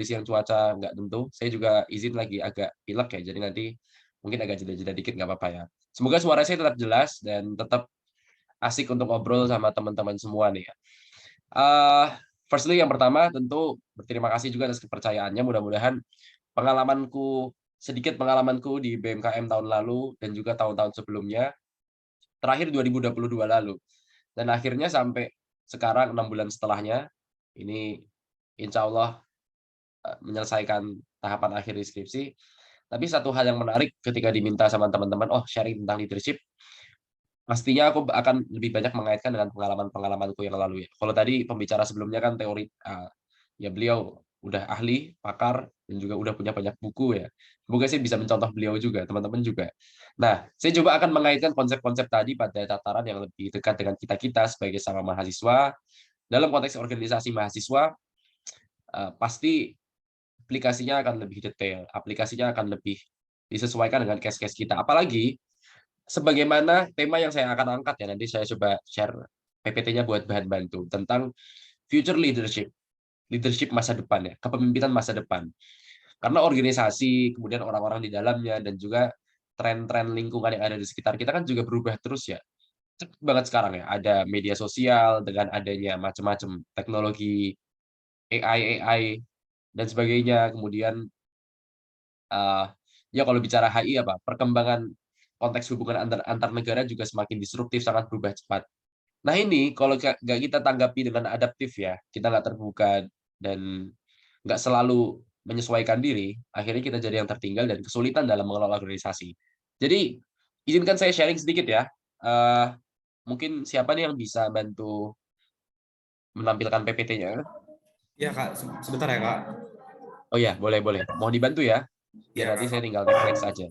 kondisi yang cuaca nggak tentu, saya juga izin lagi agak pilek ya, jadi nanti mungkin agak jeda-jeda dikit nggak apa-apa ya. Semoga suara saya tetap jelas dan tetap asik untuk ngobrol sama teman-teman semua nih ya. Eee, Firstly yang pertama tentu berterima kasih juga atas kepercayaannya, mudah-mudahan pengalamanku di BMKM tahun lalu dan juga tahun-tahun sebelumnya, terakhir 2022 lalu, dan akhirnya sampai sekarang 6 bulan setelahnya, ini insya Allah, menyelesaikan tahapan akhir di skripsi. Tapi satu hal yang menarik ketika diminta sama teman-teman, "Oh, sharing tentang leadership," pastinya aku akan lebih banyak mengaitkan dengan pengalaman-pengalamanku yang lalu ya. Kalau tadi pembicara sebelumnya kan teori, ya beliau udah ahli, pakar, dan juga udah punya banyak buku ya. Semoga sih bisa mencontoh beliau juga, teman-teman juga. Nah, saya coba akan mengaitkan konsep-konsep tadi pada tataran yang lebih dekat dengan kita-kita sebagai sama mahasiswa. Dalam konteks organisasi mahasiswa, pasti aplikasinya akan lebih detail, aplikasinya akan lebih disesuaikan dengan case-case kita. Apalagi sebagaimana tema yang saya akan angkat ya, nanti saya coba share PPT-nya buat bahan bantu, tentang future leadership, leadership masa depan ya, kepemimpinan masa depan. Karena organisasi, kemudian orang-orang di dalamnya, dan juga tren-tren lingkungan yang ada di sekitar kita kan juga berubah terus ya. Cepet banget sekarang ya, ada media sosial dengan adanya macam-macam teknologi, AI, dan sebagainya. Kemudian, eee, ya kalau bicara HI apa, perkembangan konteks hubungan antar negara juga semakin disruptif, sangat berubah cepat. Nah ini kalau nggak kita tanggapi dengan adaptif ya, kita nggak terbuka dan nggak selalu menyesuaikan diri, akhirnya kita jadi yang tertinggal dan kesulitan dalam mengelola organisasi. Jadi, izinkan saya sharing sedikit ya, mungkin siapa nih yang bisa bantu menampilkan PPT-nya? Iya Kak, sebentar ya Kak. Oh ya, boleh boleh. Mohon dibantu ya, biar Iya nanti Kak, saya tinggal next aja.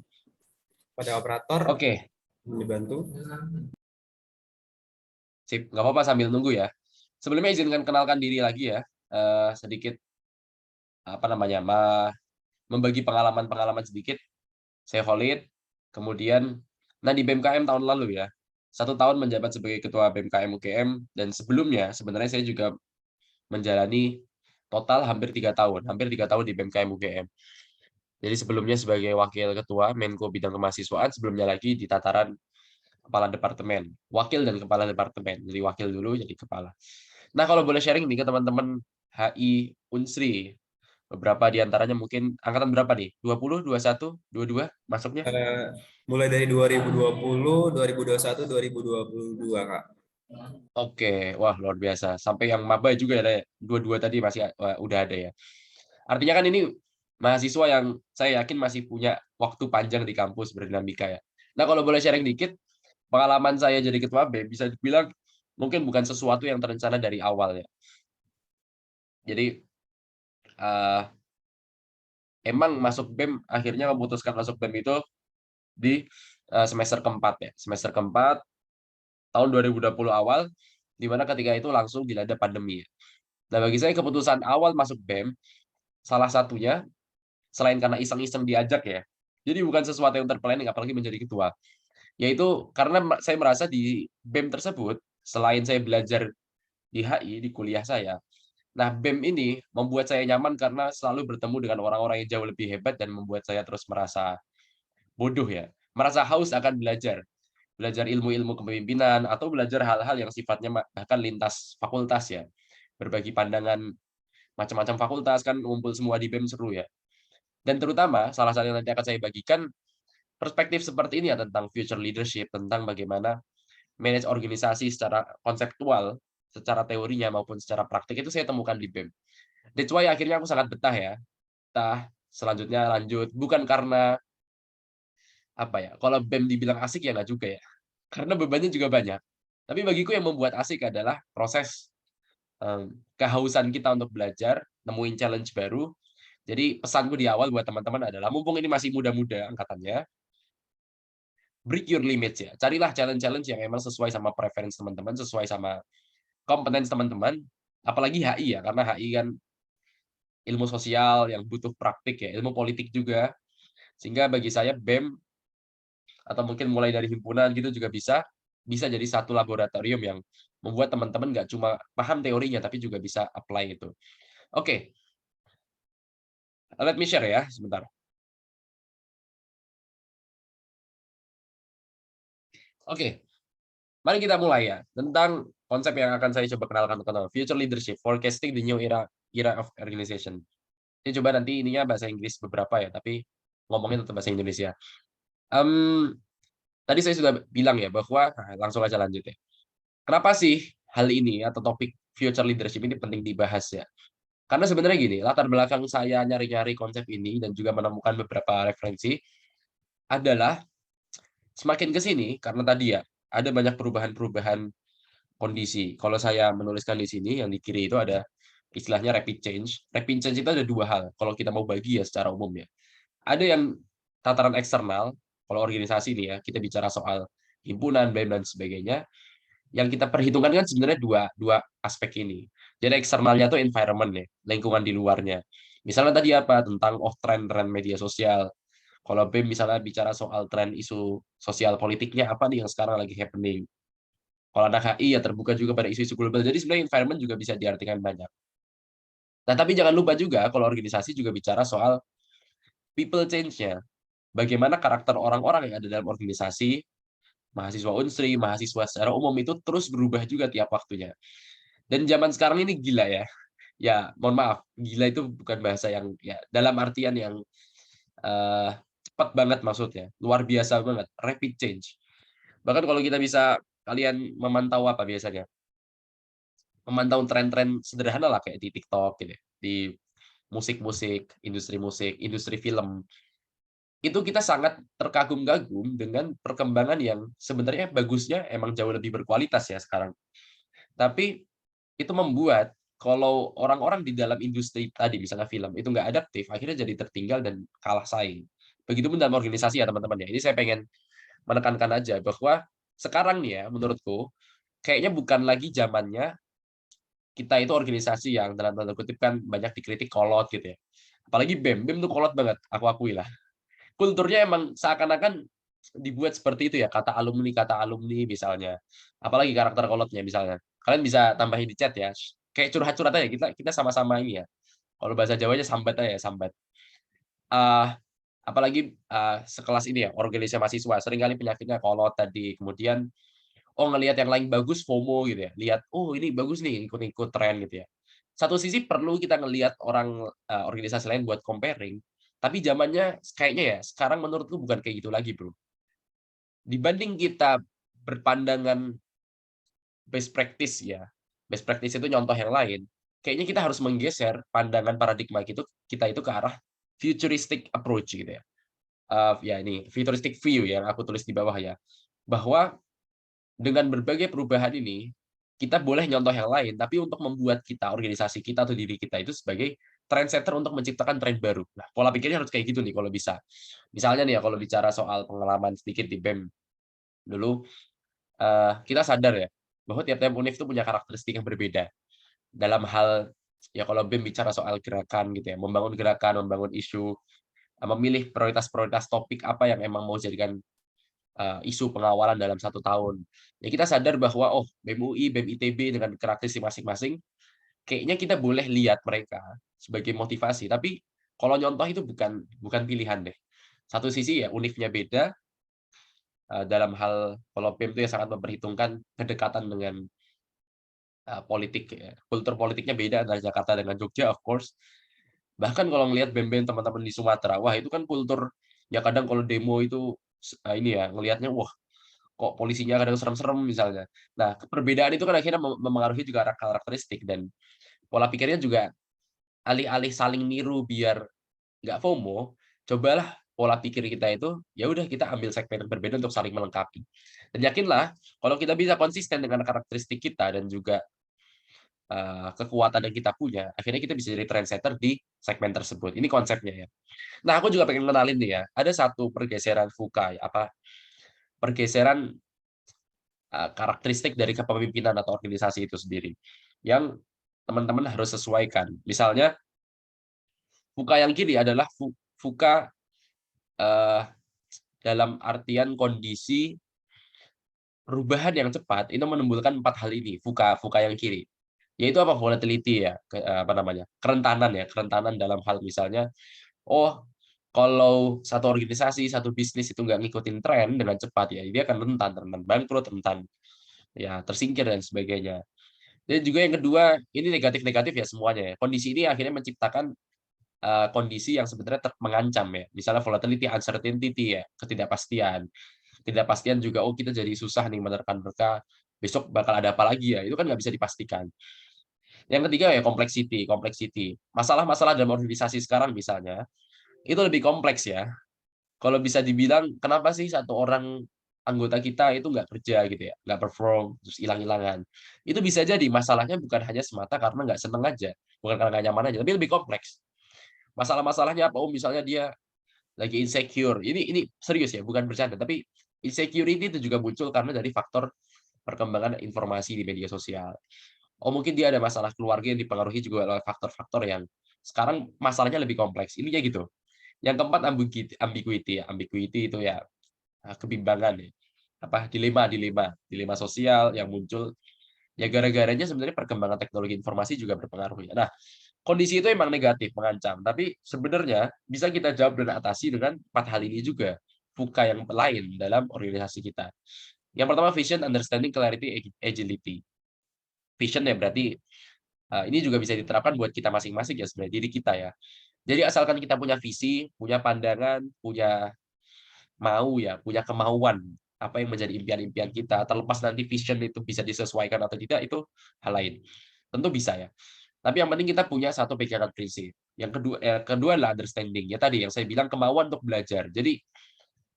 pada operator Oke, dibantu. sip, nggak apa-apa sambil nunggu ya. Sebelumnya izinkan kenalkan diri lagi ya, sedikit, apa namanya, membagi pengalaman-pengalaman sedikit. Saya Khalid, kemudian nah di BMKM tahun lalu ya, 1 tahun menjabat sebagai Ketua BMKM UGM, dan sebelumnya sebenarnya saya juga menjalani total hampir 3 tahun di BMKM UGM. Jadi sebelumnya sebagai Wakil Ketua Menko Bidang Kemahasiswaan, sebelumnya lagi di tataran Kepala Departemen, Wakil dan Kepala Departemen. Jadi wakil dulu jadi kepala. Nah, kalau boleh sharing nih ke teman-teman HI Unsri, beberapa di antaranya mungkin angkatan berapa nih? 20, 21, 22 masuknya? Eh, Mulai dari 2020, 2021, 2022 Kak. Oke, wah luar biasa. Sampai yang maba juga ya, dua-dua tadi masih udah ada ya. Artinya kan ini mahasiswa yang saya yakin masih punya waktu panjang di kampus berdinamika ya. Nah, kalau boleh sharing dikit, pengalaman saya jadi ketua BEM bisa dibilang mungkin bukan sesuatu yang terencana dari awal ya. Jadi, eee, emang masuk BEM akhirnya memutuskan masuk BEM itu di, semester keempat ya, semester keempat tahun 2020 awal, di mana ketika itu langsung dilanda pandemi ya. Nah, bagi saya keputusan awal masuk BEM, salah satunya selain karena iseng-iseng diajak ya, jadi bukan sesuatu yang ter-planning apalagi menjadi ketua, yaitu karena saya merasa di BEM tersebut, selain saya belajar di HI, di kuliah saya, nah BEM ini membuat saya nyaman karena selalu bertemu dengan orang-orang yang jauh lebih hebat dan membuat saya terus merasa bodoh ya, merasa haus akan belajar. Belajar ilmu-ilmu kepemimpinan atau belajar hal-hal yang sifatnya bahkan lintas fakultas ya. Berbagi pandangan macam-macam fakultas kan ngumpul semua di BEM seru ya. Dan terutama salah satu yang nanti akan saya bagikan, perspektif seperti ini ya tentang future leadership, tentang bagaimana manage organisasi secara konseptual, secara teorinya maupun secara praktik itu saya temukan di BEM. That's why akhirnya aku sangat betah ya. Betah, selanjutnya lanjut, bukan karena apa ya, kalau BEM dibilang asik ya nggak juga ya, karena bebannya juga banyak. Tapi bagiku yang membuat asik adalah proses, kehausan kita untuk belajar, nemuin challenge baru. Jadi pesanku di awal buat teman-teman adalah mumpung ini masih muda-muda angkatannya, break your limits ya. Carilah challenge-challenge yang memang sesuai sama preference teman-teman, sesuai sama kompetens teman-teman, apalagi HI ya, karena HI kan ilmu sosial yang butuh praktik ya, ilmu politik juga. Sehingga bagi saya BEM atau mungkin mulai dari himpunan gitu juga bisa, bisa jadi satu laboratorium yang membuat teman-teman nggak cuma paham teorinya, tapi juga bisa apply itu. Oke, Let me share ya, sebentar. Oke, mari kita mulai ya, tentang konsep yang akan saya coba kenalkan ke teman-teman, future leadership, forecasting the new era of organization. Ini coba nanti ininya bahasa Inggris beberapa ya, tapi ngomongnya tetap bahasa Indonesia. Mmm, Tadi saya sudah bilang ya bahwa langsung aja lanjut ya. Kenapa sih hal ini atau topik future leadership ini penting dibahas ya? Karena sebenarnya gini, latar belakang saya nyari-nyari konsep ini dan juga menemukan beberapa referensi adalah semakin ke sini karena tadi ya, ada banyak perubahan-perubahan kondisi. Kalau saya menuliskan di sini yang di kiri itu ada istilahnya rapid change. Rapid change itu ada 2 hal kalau kita mau bagi ya secara umum ya. Ada yang tataran eksternal, kalau organisasi nih ya, kita bicara soal himpunan, BEM, dan sebagainya, yang kita perhitungkan kan sebenarnya dua dua aspek ini. Jadi eksternalnya tuh environment ya, lingkungan di luarnya. Misalnya tadi apa, tentang tren-tren media sosial. Kalau BEM misalnya bicara soal tren isu sosial politiknya apa nih yang sekarang lagi happening. Kalau anak HI ya terbuka juga pada isu-isu global. Jadi sebenarnya environment juga bisa diartikan banyak. Nah, tapi jangan lupa juga kalau organisasi juga bicara soal people change-nya. Bagaimana karakter orang-orang yang ada dalam organisasi, mahasiswa Unsri, mahasiswa secara umum itu terus berubah juga tiap waktunya. Dan zaman sekarang ini gila ya. Ya, mohon maaf, gila itu bukan bahasa yang ya dalam artian yang cepat banget maksudnya, luar biasa banget, rapid change. Bahkan kalau kita bisa kalian memantau apa biasanya? Memantau tren-tren sederhana lah kayak di TikTok gitu ya, di musik, industri film. Itu kita sangat terkagum-kagum dengan perkembangan yang sebenarnya bagusnya emang jauh lebih berkualitas ya sekarang. Tapi itu membuat kalau orang-orang di dalam industri tadi, misalnya film, itu nggak adaptif, akhirnya jadi tertinggal dan kalah saing. Begitupun dalam organisasi ya teman-teman ya. Ini saya pengen menekankan aja bahwa sekarang nih ya, menurutku, kayaknya bukan lagi zamannya kita itu organisasi yang dalam tanda kutip kan banyak dikritik kolot gitu ya. Apalagi BEM, BEM tuh kolot banget, aku akui lah. Kulturnya emang seakan-akan dibuat seperti itu ya, kata alumni misalnya. Apalagi karakter kolotnya misalnya. Kalian bisa tambahin di chat ya, kayak curhat-curhat aja, kita kita sama-sama ini ya, kalau bahasa Jawanya sambat aja, sambat. Eee, Apalagi, sekelas ini ya, organisasi mahasiswa, seringkali penyakitnya kolot tadi, kemudian, ngelihat yang lain bagus FOMO gitu ya, lihat, "Oh ini bagus nih, ikut-ikut tren," gitu ya. Satu sisi perlu kita ngelihat orang, organisasi lain buat comparing, tapi zamannya kayaknya ya, sekarang menurutku bukan kayak gitu lagi, Bro. Dibanding kita berpandangan best practice ya, best practice itu nyontoh yang lain, kayaknya kita harus menggeser pandangan paradigma kita itu ke arah futuristic approach gitu ya. Ya ini futuristic view yang aku tulis di bawah ya, bahwa dengan berbagai perubahan ini, kita boleh nyontoh yang lain, tapi untuk membuat kita, organisasi kita atau diri kita itu sebagai trendsetter untuk menciptakan tren baru. Nah, pola pikirnya harus kayak gitu nih kalau bisa. Misalnya nih ya, kalau bicara soal pengalaman sedikit di BEM dulu, kita sadar ya, bahwa tiap-tiap univ itu punya karakteristik yang berbeda. Dalam hal, ya kalau BEM bicara soal gerakan gitu ya, membangun gerakan, membangun isu, memilih prioritas-prioritas topik apa yang emang mau jadikan isu pengawalan dalam 1 tahun. Ya kita sadar bahwa, oh BEM UI, BEM ITB dengan karakteristik masing-masing, kayaknya kita boleh lihat mereka sebagai motivasi, tapi kalau nyontoh itu bukan bukan pilihan deh. Satu sisi ya univnya beda, dalam hal kalau BEM itu ya sangat memperhitungkan kedekatan dengan, politik ya, kultur politiknya beda antara Jakarta dengan Jogja of course. Bahkan kalau ngelihat BEM-BEM teman-teman di Sumatera, wah itu kan kultur ya kadang kalau demo itu ini ya, ngelihatnya, wah kok polisinya kadang serem-serem misalnya. Nah, perbedaan itu kan akhirnya memengaruhi juga karakteristik dan pola pikirnya juga alih-alih saling niru biar nggak FOMO, cobalah pola pikir kita itu, ya udah kita ambil segmen yang berbeda untuk saling melengkapi. Dan yakinlah kalau kita bisa konsisten dengan karakteristik kita dan juga, kekuatan yang kita punya, akhirnya kita bisa jadi trendsetter di segmen tersebut. Ini konsepnya ya. Nah, aku juga pengen kenalin nih ya, ada satu pergeseran VUCA, pergeseran karakteristik dari kepemimpinan atau organisasi itu sendiri, yang teman-teman harus sesuaikan. Misalnya, VUCA yang kiri adalah VUCA, eee, dalam artian kondisi perubahan yang cepat itu menimbulkan 4 hal ini, VUCA VUCA yang kiri. Yaitu apa? Volatility ya, apa namanya, kerentanan ya, kerentanan dalam hal misalnya oh kalau satu organisasi, satu bisnis itu nggak ngikutin tren dengan cepat ya, dia akan rentan bangkrut, rentan ya tersingkir dan sebagainya. Dan juga yang kedua, ini negatif-negatif ya semuanya ya. Kondisi ini akhirnya menciptakan kondisi yang sebenarnya mengancam ya. Misalnya volatility, uncertainty ya, ketidakpastian. Ketidakpastian juga, oh kita jadi susah nih menerka-nerka, besok bakal ada apa lagi ya, itu kan nggak bisa dipastikan. Yang ketiga ya complexity. Masalah-masalah dalam organisasi sekarang misalnya, itu lebih kompleks ya. Kalau bisa dibilang, kenapa sih satu orang anggota kita itu nggak kerja gitu ya, nggak perform, terus hilang-hilangan. Itu bisa jadi masalahnya bukan hanya semata karena nggak seneng aja, bukan karena nggak nyaman aja, tapi lebih kompleks. Masalah-masalahnya apa? Oh, misalnya dia lagi insecure. Ini serius ya, bukan bercanda, tapi insecurity itu juga muncul karena dari faktor perkembangan informasi di media sosial. Oh, mungkin dia ada masalah keluarga yang dipengaruhi juga oleh faktor-faktor yang sekarang masalahnya lebih kompleks. Ininya gitu. Yang keempat ambiguity ya. Ambiguity itu ya kebimbangan ya. Dilema sosial yang muncul ya gara-garanya sebenarnya perkembangan teknologi informasi juga berpengaruh ya. Nah, kondisi itu emang negatif, mengancam, tapi sebenarnya bisa kita jawab dan atasi dengan 4 hal ini juga. VUCA yang lain dalam organisasi kita. Yang pertama vision, understanding, clarity, agility. Vision ya berarti ini juga bisa diterapkan buat kita masing-masing ya sebenarnya diri kita ya. Jadi asalkan kita punya visi, punya pandangan, punya punya kemauan apa yang menjadi impian-impian kita, terlepas nanti vision itu bisa disesuaikan atau tidak itu hal lain. Tentu bisa ya. Tapi yang penting kita punya satu pikiran prinsip. Kedua adalah understanding. Ya tadi yang saya bilang kemauan untuk belajar. Jadi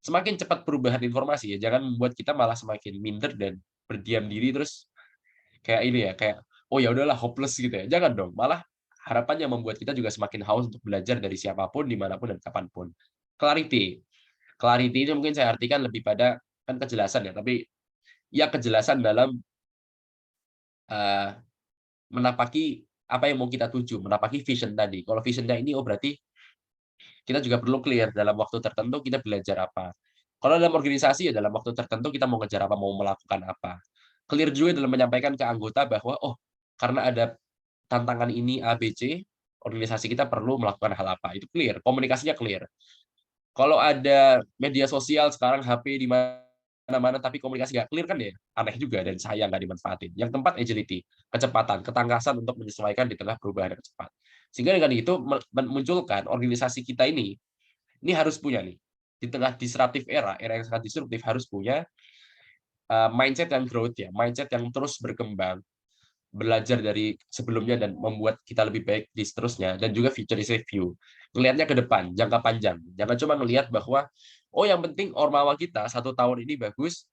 semakin cepat perubahan informasi ya, jangan membuat kita malah semakin minder dan berdiam diri terus kayak ini ya, kayak oh ya udahlah hopeless gitu ya. Jangan dong. Malah harapannya membuat kita juga semakin haus untuk belajar dari siapapun, dimanapun dan kapanpun. Clarity. Clarity ini mungkin saya artikan lebih pada kan kejelasan ya, tapi ya kejelasan dalam uh, menapaki apa yang mau kita tuju, menapaki vision tadi. Kalau visionnya ini, oh berarti kita juga perlu clear dalam waktu tertentu kita belajar apa. Kalau dalam organisasi ya dalam waktu tertentu kita mau ngejar apa, mau melakukan apa. Clear juga dalam menyampaikan ke anggota bahwa, oh karena ada tantangan ini A, B, C, organisasi kita perlu melakukan hal apa. Itu clear, komunikasinya clear. Kalau ada media sosial sekarang HP di mana-mana tapi komunikasi nggak clear kan ya aneh juga dan sayang nggak dimanfaatin. Yang keempat agility, kecepatan, ketangkasan untuk menyesuaikan di tengah perubahan yang cepat. Sehingga dengan itu memunculkan organisasi kita ini harus punya nih di tengah disruptive era yang sangat disruptif harus punya mindset yang growth ya, mindset yang terus berkembang, belajar dari sebelumnya dan membuat kita lebih baik di seterusnya dan juga futuristic view. Ngelihatnya ke depan, jangka panjang. Jangan cuma ngelihat bahwa oh yang penting ormawa kita 1 tahun ini bagus,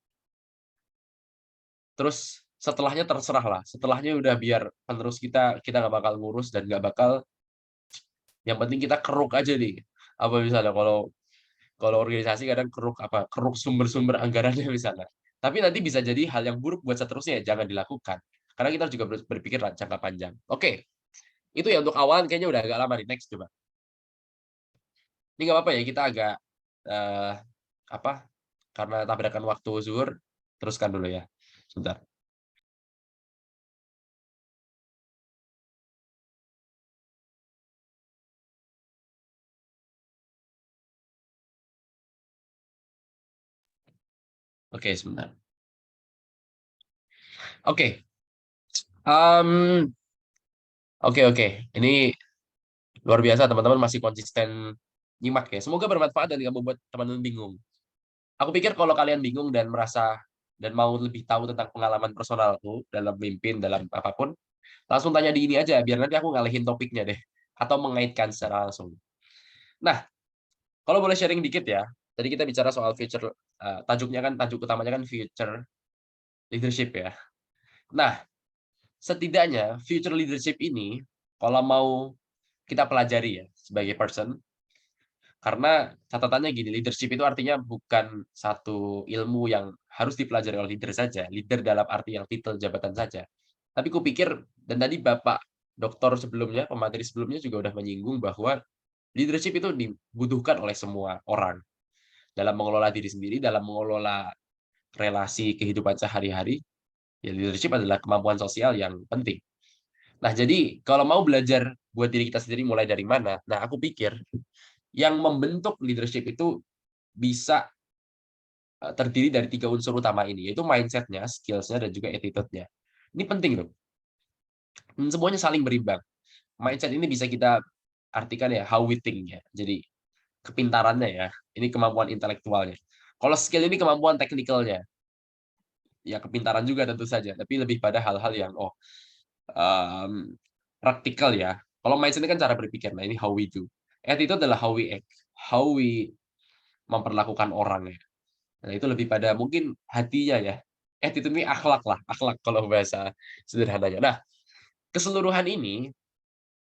terus setelahnya terserah lah. Setelahnya udah biar penerus kita nggak bakal ngurus dan nggak bakal yang penting kita keruk aja nih. Apa misalnya kalau kalau organisasi kadang keruk sumber-sumber anggarannya misalnya. Tapi nanti bisa jadi hal yang buruk buat seterusnya, jangan dilakukan. Karena kita juga berpikir jangka panjang. Oke, itu ya untuk awal kayaknya udah agak lama nih. Next coba. Ini nggak apa-apa ya, kita agak eh, apa? Karena tabrakan waktu zuhur, teruskan dulu ya. Sebentar. Oke, sebentar. Oke. Em, oke. Ini luar biasa teman-teman masih konsisten nyimak ya. Semoga bermanfaat dan nggak membuat teman-teman bingung. Aku pikir kalau kalian bingung dan merasa dan mau lebih tahu tentang pengalaman personalku dalam mimpin, dalam apapun, langsung tanya di ini aja, biar nanti aku ngalihin topiknya deh. Atau mengaitkan secara langsung. Nah, kalau boleh sharing dikit ya, tadi kita bicara soal future, tajuk utamanya kan future leadership ya. Nah, setidaknya future leadership ini, kalau mau kita pelajari ya, sebagai person, karena catatannya gini, leadership itu artinya bukan satu ilmu yang harus dipelajari oleh leader saja, leader dalam arti yang titel jabatan saja. Tapi kupikir, dan tadi Bapak Doktor sebelumnya, pemateri sebelumnya juga udah menyinggung bahwa leadership itu dibutuhkan oleh semua orang dalam mengelola diri sendiri, dalam mengelola relasi kehidupan sehari-hari. Ya, leadership adalah kemampuan sosial yang penting. Nah, jadi kalau mau belajar buat diri kita sendiri mulai dari mana? Nah, aku pikir yang membentuk leadership itu bisa terdiri dari 3 unsur utama ini, yaitu mindset-nya, skills-nya, dan juga attitude-nya. Ini penting loh, semuanya saling berimbang. Mindset ini bisa kita artikan ya, how we think ya. Jadi kepintarannya ya, ini kemampuan intelektualnya. Kalau skill ini kemampuan teknikalnya, ya kepintaran juga tentu saja, tapi lebih pada hal-hal yang, mmm, praktikal ya. Kalau mindset ini kan cara berpikir, nah ini how we do. Attitude adalah how we act, how we memperlakukan orang ya. Nah itu lebih pada mungkin hatinya ya. Attitude ini akhlak lah, akhlak kalau bahasa sederhananya. Nah, keseluruhan ini,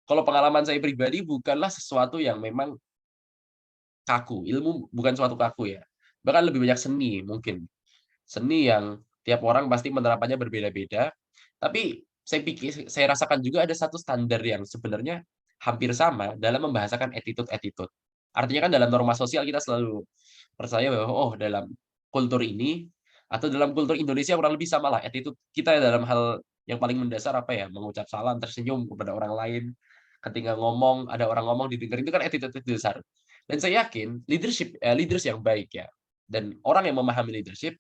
kalau pengalaman saya pribadi bukanlah sesuatu yang memang kaku, ilmu bukan suatu kaku ya, bahkan lebih banyak seni mungkin. Seni yang tiap orang pasti penerapannya berbeda-beda, tapi saya rasakan juga ada satu standar yang sebenarnya hampir sama dalam membahasakan attitude-attitude. Artinya kan dalam norma sosial kita selalu percaya bahwa, oh dalam kultur ini, atau dalam kultur Indonesia kurang lebih samalah attitude kita dalam hal yang paling mendasar apa ya, mengucap salam, tersenyum kepada orang lain, ketika ngomong, ada orang ngomong didengar, itu kan attitude dasar. Dan saya yakin leaders yang baik ya, dan orang yang memahami leadership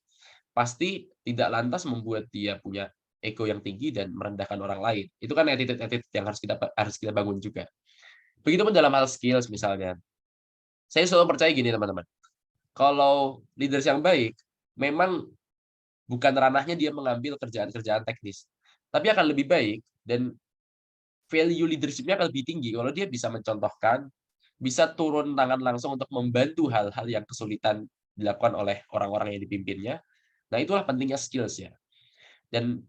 pasti tidak lantas membuat dia punya ego yang tinggi dan merendahkan orang lain. Itu kan attitude-attitude yang harus kita bangun juga. Begitupun dalam hal skills misalnya. Saya selalu percaya gini teman-teman, kalau leaders yang baik, memang bukan ranahnya dia mengambil kerjaan-kerjaan teknis, tapi akan lebih baik dan value leadership-nya akan lebih tinggi kalau dia bisa mencontohkan, bisa turun tangan langsung untuk membantu hal-hal yang kesulitan dilakukan oleh orang-orang yang dipimpinnya. Nah, itulah pentingnya skills ya. Dan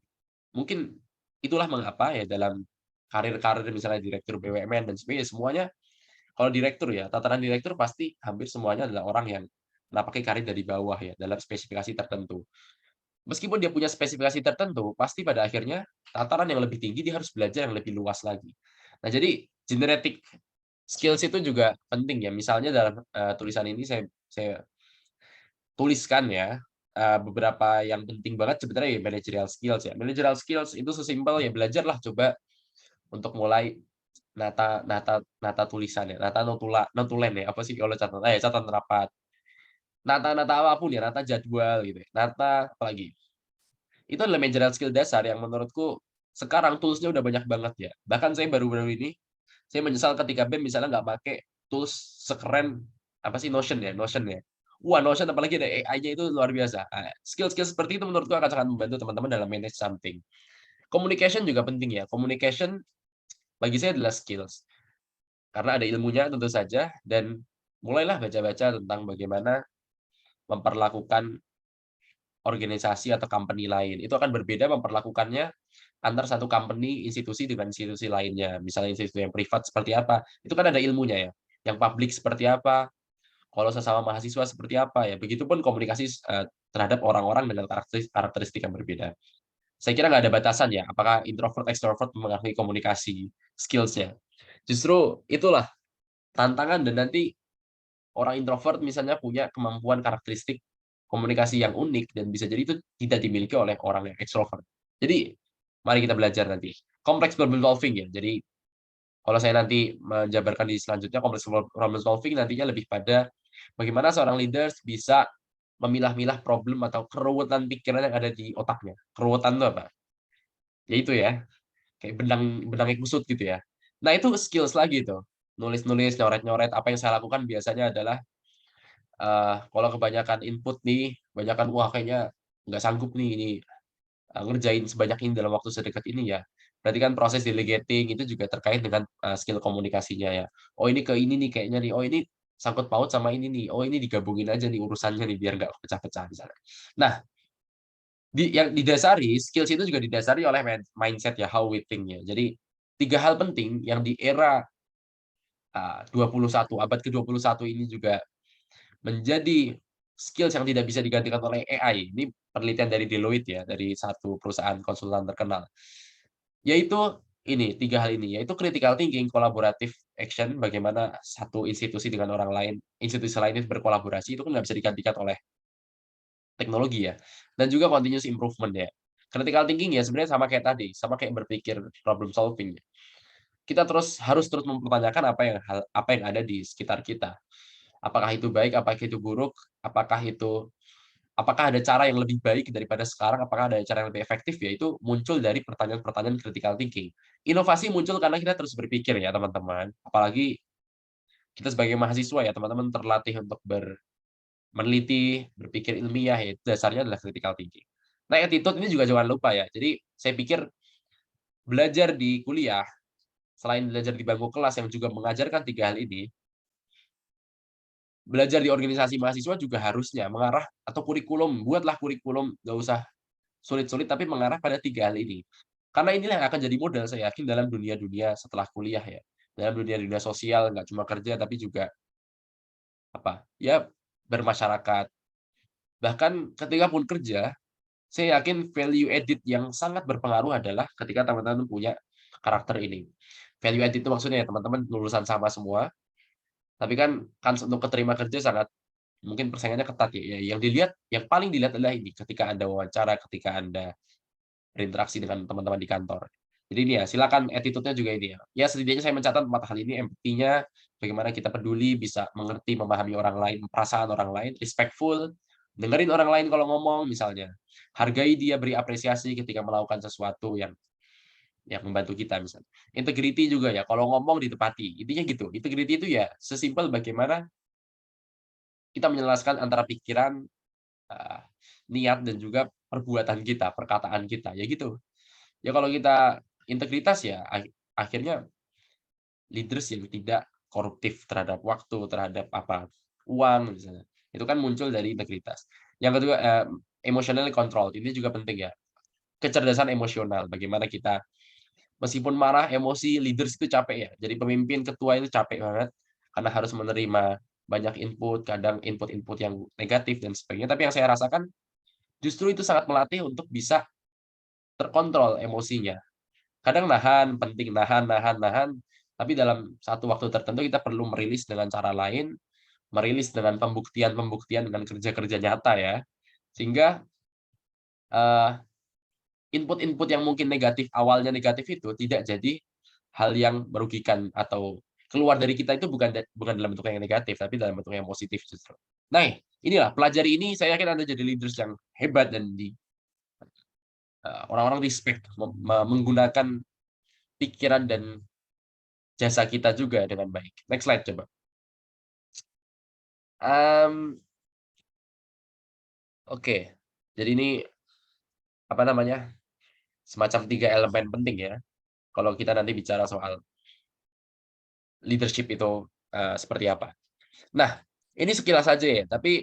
mungkin itulah mengapa ya dalam karir-karir misalnya direktur BUMN dan sebagainya, semuanya kalau direktur ya, tataran direktur pasti hampir semuanya adalah orang yang menapaki karir dari bawah ya, dalam spesifikasi tertentu. Meskipun dia punya spesifikasi tertentu, pasti pada akhirnya tataran yang lebih tinggi dia harus belajar yang lebih luas lagi. Nah, jadi genetic skills itu juga penting ya. Misalnya dalam, tulisan ini saya tuliskan ya, beberapa yang penting banget sebenarnya ya managerial skills ya. Managerial skills itu sesimpel ya belajarlah coba untuk mulai nata nata nata tulisan ya, nata notulen ya, apa sih kalau catatan rapat. Nata-nata apapun ya, nata jadwal gitu ya, nata apalagi. Itu adalah managerial skill dasar yang menurutku sekarang tools-nya udah banyak banget ya. Bahkan saya baru-baru ini, saya menyesal ketika BEM misalnya nggak pakai tools sekeren apa sih Notion ya, Notion ya. Wah, Notion apalagi ada AI-nya itu luar biasa. Skill-skill seperti itu menurutku akan sangat membantu teman-teman dalam manage something. Communication juga penting ya. Communication bagi saya adalah skills. Karena ada ilmunya tentu saja dan mulailah baca-baca tentang bagaimana memperlakukan organisasi atau company lain. Itu akan berbeda memperlakukannya antar satu company, institusi dengan institusi lainnya. Misalnya institusi yang privat seperti apa, itu kan ada ilmunya ya. Yang publik seperti apa, kalau sesama mahasiswa seperti apa ya. Begitupun komunikasi terhadap orang-orang dengan karakteristik yang berbeda. Saya kira nggak ada batasan ya, apakah introvert, extrovert mempengaruhi komunikasi skills-nya. Justru itulah tantangan dan nanti orang introvert misalnya punya kemampuan karakteristik komunikasi yang unik dan bisa jadi itu tidak dimiliki oleh orang yang ekstrovert. Jadi, mari kita belajar nanti. Kompleks problem solving ya. Jadi, kalau saya nanti menjabarkan di selanjutnya kompleks problem solving nantinya lebih pada bagaimana seorang leaders bisa memilah-milah problem atau keruwetan pikiran yang ada di otaknya. Keruwetan itu apa? Ya itu ya, kayak benang benangnya kusut gitu ya. Nah, itu skills lagi tuh. Nulis-nulis, nyoret-nyoret, apa yang saya lakukan biasanya adalah kalau kebanyakan input nih, kebanyakan, wah kayaknya nggak sanggup nih ini, ngerjain sebanyak ini dalam waktu sedekat ini ya. Berarti kan proses delegating itu juga terkait dengan, skill komunikasinya ya. Oh ini ke ini nih kayaknya nih, oh ini sangkut paut sama ini nih, oh ini digabungin aja nih urusannya nih biar nggak pecah-pecah misalnya. Nah, yang didasari, skills itu juga didasari oleh mindset ya, how we think ya. Jadi 3 hal penting yang di era, 21, abad ke-21 ini juga menjadi skills yang tidak bisa digantikan oleh AI. Ini penelitian dari Deloitte ya, dari satu perusahaan konsultan terkenal. Yaitu ini, 3 hal ini, yaitu critical thinking, collaborative action, bagaimana satu institusi dengan orang lain, institusi lain itu berkolaborasi, itu kan nggak bisa digantikan oleh teknologi ya, dan juga continuous improvement ya. Critical thinking ya sebenarnya sama kayak tadi, sama kayak berpikir problem solving ya. kita harus terus mempertanyakan apa yang ada di sekitar kita. Apakah itu baik, apakah itu buruk, apakah ada cara yang lebih baik daripada sekarang, apakah ada cara yang lebih efektif, ya itu muncul dari pertanyaan-pertanyaan critical thinking. Inovasi muncul karena kita terus berpikir ya teman-teman, apalagi kita sebagai mahasiswa ya teman-teman terlatih untuk meneliti, berpikir ilmiah, ya itu dasarnya adalah critical thinking. Nah, attitude ini juga jangan lupa ya. Jadi saya pikir belajar di kuliah, selain belajar di bangku kelas yang juga mengajarkan 3 hal ini, belajar di organisasi mahasiswa juga harusnya mengarah atau buatlah kurikulum, nggak usah sulit-sulit, tapi mengarah pada 3 hal ini. Karena inilah yang akan jadi modal saya yakin dalam dunia-dunia setelah kuliah ya. Dalam dunia-dunia sosial, nggak cuma kerja, tapi juga ya bermasyarakat. Bahkan ketika pun kerja, saya yakin value added yang sangat berpengaruh adalah ketika teman-teman punya karakter ini. Value added itu maksudnya ya teman-teman lulusan sama semua, tapi kan untuk keterima kerja sangat mungkin persaingannya ketat ya. Yang paling dilihat adalah ini, ketika Anda wawancara, ketika Anda berinteraksi dengan teman-teman di kantor. Jadi ini ya, silakan attitude-nya juga ini ya. Ya setidaknya saya mencatat 4 hal ini, empatinya, bagaimana kita peduli, bisa mengerti, memahami orang lain, perasaan orang lain, respectful, dengerin orang lain kalau ngomong misalnya. Hargai dia, beri apresiasi ketika melakukan sesuatu yang membantu kita misalnya. Integrity juga ya, kalau ngomong ditepati. Intinya gitu. Integrity itu ya sesimpel bagaimana kita menjelaskan antara pikiran, eee, niat dan juga perbuatan kita, perkataan kita, ya gitu. Ya kalau kita integritas ya akhirnya leaders yang tidak koruptif terhadap waktu, terhadap uang misalnya. Itu kan muncul dari integritas. Yang kedua, emotionally control, ini juga penting ya. Kecerdasan emosional, bagaimana kita meskipun marah, emosi, leaders itu capek ya. Jadi pemimpin, ketua itu capek banget karena harus menerima banyak input, kadang input-input yang negatif dan sebagainya. Tapi yang saya rasakan justru itu sangat melatih untuk bisa terkontrol emosinya. Kadang nahan, penting nahan nahan nahan, tapi dalam satu waktu tertentu kita perlu merilis dengan cara lain, merilis dengan pembuktian-pembuktian, dengan kerja-kerja nyata ya. Sehingga, eee, input-input yang mungkin negatif, awalnya negatif itu tidak jadi hal yang merugikan atau keluar dari kita itu bukan dalam bentuk yang negatif, tapi dalam bentuk yang positif justru. Nah, inilah pelajari ini saya yakin Anda jadi leaders yang hebat dan orang-orang respect menggunakan pikiran dan jasa kita juga dengan baik. Next slide coba. Oke. Jadi ini, apa namanya, semacam 3 elemen penting ya, kalau kita nanti bicara soal leadership itu, seperti apa. Nah, ini sekilas saja ya, tapi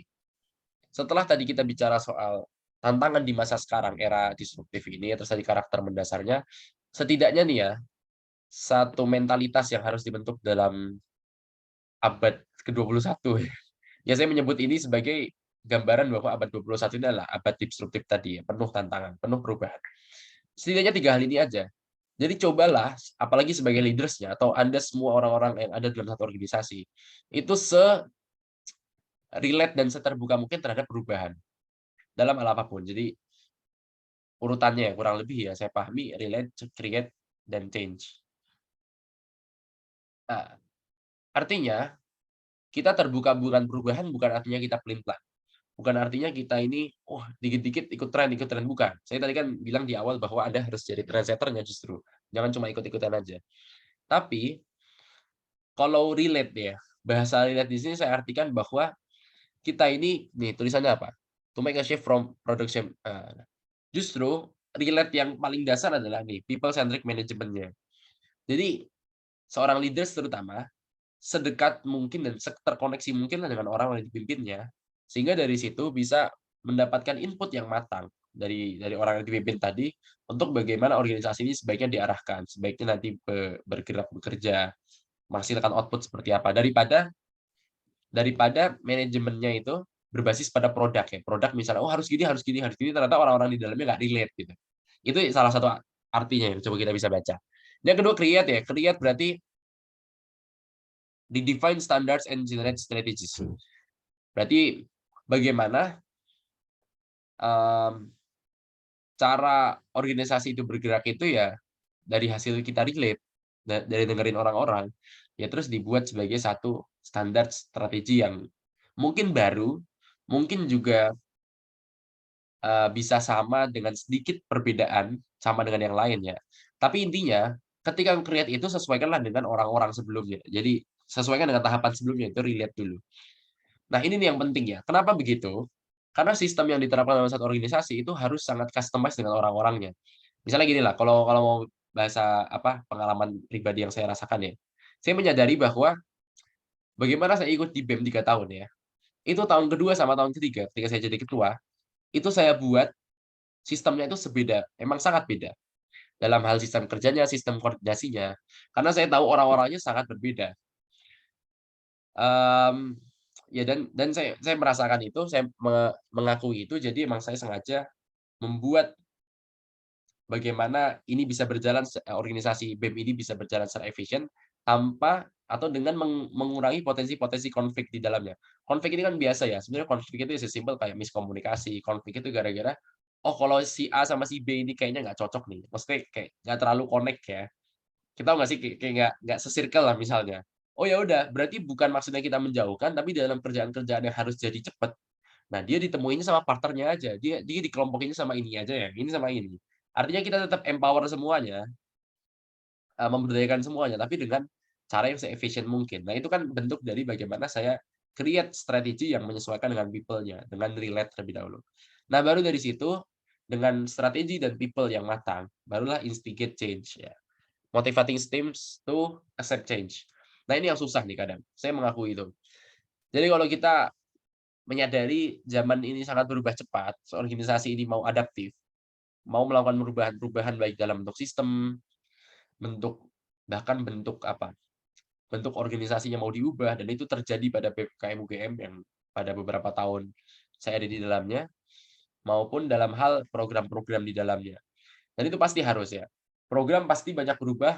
setelah tadi kita bicara soal tantangan di masa sekarang, era disruptif ini, terus tadi karakter mendasarnya, setidaknya nih ya, satu mentalitas yang harus dibentuk dalam abad ke-21 ya. Ya saya menyebut ini sebagai gambaran bahwa abad 21 ini adalah abad disruptif tadi ya, penuh tantangan, penuh perubahan. Setidaknya 3 hal ini aja. Jadi cobalah, apalagi sebagai leaders-nya atau Anda semua orang-orang yang ada dalam satu organisasi, itu relate dan seterbuka mungkin terhadap perubahan, dalam hal apapun. Jadi urutannya ya kurang lebih ya saya pahami relate, create, dan change. Nah, artinya kita terbuka bukan perubahan bukan artinya kita pelin-pelan. Bukan artinya kita ini, oh dikit-dikit ikut tren, bukan. Saya tadi kan bilang di awal bahwa Anda harus jadi trendsetter-nya justru. Jangan cuma ikut-ikutan aja. Tapi, kalau relate ya, bahasa relate di sini saya artikan bahwa kita ini nih tulisannya apa? To make a shift from production justru relate yang paling dasar adalah nih, people centric management-nya. Jadi, seorang leaders terutama sedekat mungkin dan terkoneksi mungkin dengan orang yang dipimpinnya, sehingga dari situ bisa mendapatkan input yang matang dari orang yang dipimpin tadi, untuk bagaimana organisasi ini sebaiknya diarahkan, sebaiknya nanti bergerak bekerja, menghasilkan output seperti apa, daripada daripada manajemennya itu berbasis pada produk ya. Produk misalnya, "Oh harus gini harus gini harus gini," ternyata orang-orang di dalamnya nggak relate gitu. Itu salah satu artinya yang coba kita bisa baca. Yang kedua create ya, create berarti di-define standards and generate strategies. Berarti bagaimana, mmm, cara organisasi itu bergerak itu ya dari hasil kita relate. dari dengerin orang-orang, ya terus dibuat sebagai satu standar strategi yang mungkin baru, mungkin juga bisa sama dengan sedikit perbedaan sama dengan yang lain ya. Tapi intinya ketika create itu sesuaikanlah dengan orang-orang sebelumnya. Jadi sesuaikan dengan tahapan sebelumnya, itu relate dulu. Nah ini nih yang penting ya. Kenapa begitu? Karena sistem yang diterapkan dalam satu organisasi itu harus sangat customize dengan orang-orangnya. Misalnya gini lah, kalau kalau mau bahasa apa, pengalaman pribadi yang saya rasakan ya. Saya menyadari bahwa bagaimana saya ikut di BEM 3 tahun ya. Itu tahun kedua sama tahun ketiga ketika saya jadi ketua, itu saya buat sistemnya itu sebeda, emang sangat beda. Dalam hal sistem kerjanya, sistem koordinasinya, karena saya tahu orang-orangnya sangat berbeda. Mmm, ya dan saya merasakan itu, saya mengakui itu, jadi emang saya sengaja membuat bagaimana ini bisa berjalan organisasi BEM ini bisa berjalan secara efisien tanpa atau dengan mengurangi potensi-potensi konflik di dalamnya. Konflik ini kan biasa ya, sebenarnya konflik itu sesimpel kayak miskomunikasi, konflik itu gara-gara, "Oh kalau si A sama si B ini kayaknya nggak cocok nih," maksudnya kayak nggak terlalu connect ya. Kita tahu nggak sih kayak nggak se-circle lah misalnya. Oh ya udah, berarti bukan maksudnya kita menjauhkan, tapi dalam kerjaan-kerjaan yang harus jadi cepet, nah dia ditemuinya sama partnernya aja, dia dia dikelompokinnya sama ini aja ya, ini sama ini. Artinya kita tetap empower semuanya, memberdayakan semuanya, tapi dengan cara yang se-efisien mungkin. Nah itu kan bentuk dari bagaimana saya create strategi yang menyesuaikan dengan people-nya, dengan relate terlebih dahulu. Nah baru dari situ, dengan strategi dan people yang matang, barulah instigate change ya. Motivating teams to accept change. Nah, ini yang susah nih kadang, saya mengakui itu. Jadi kalau kita menyadari zaman ini sangat berubah cepat, organisasi ini mau adaptif, mau melakukan perubahan-perubahan baik dalam bentuk sistem, bentuk bahkan bentuk apa, bentuk organisasinya mau diubah dan itu terjadi pada PPKM UGM yang pada beberapa tahun saya ada di dalamnya, maupun dalam hal program-program di dalamnya. Dan itu pasti harus ya. Program pasti banyak berubah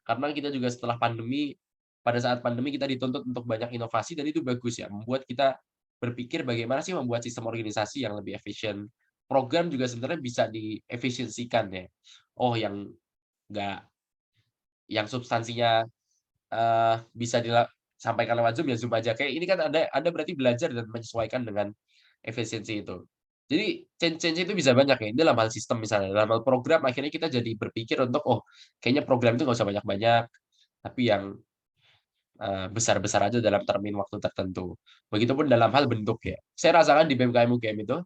karena kita juga setelah pandemi, pada saat pandemi kita dituntut untuk banyak inovasi dan itu bagus ya, membuat kita berpikir bagaimana sih membuat sistem organisasi yang lebih efisien. Program juga sebenarnya bisa diefisiensikan ya. Oh yang nggak yang substansinya, bisa sampaikan lewat Zoom, ya Zoom aja. Kayak ini kan Anda berarti belajar dan menyesuaikan dengan efisiensi itu. Jadi change-change itu bisa banyak ya, ini dalam hal sistem misalnya, dalam hal program akhirnya kita jadi berpikir untuk, "Oh, kayaknya program itu nggak usah banyak-banyak, tapi yang, besar-besar aja dalam termin waktu tertentu." Begitupun dalam hal bentuk ya. Saya rasakan di BMKM UGM itu,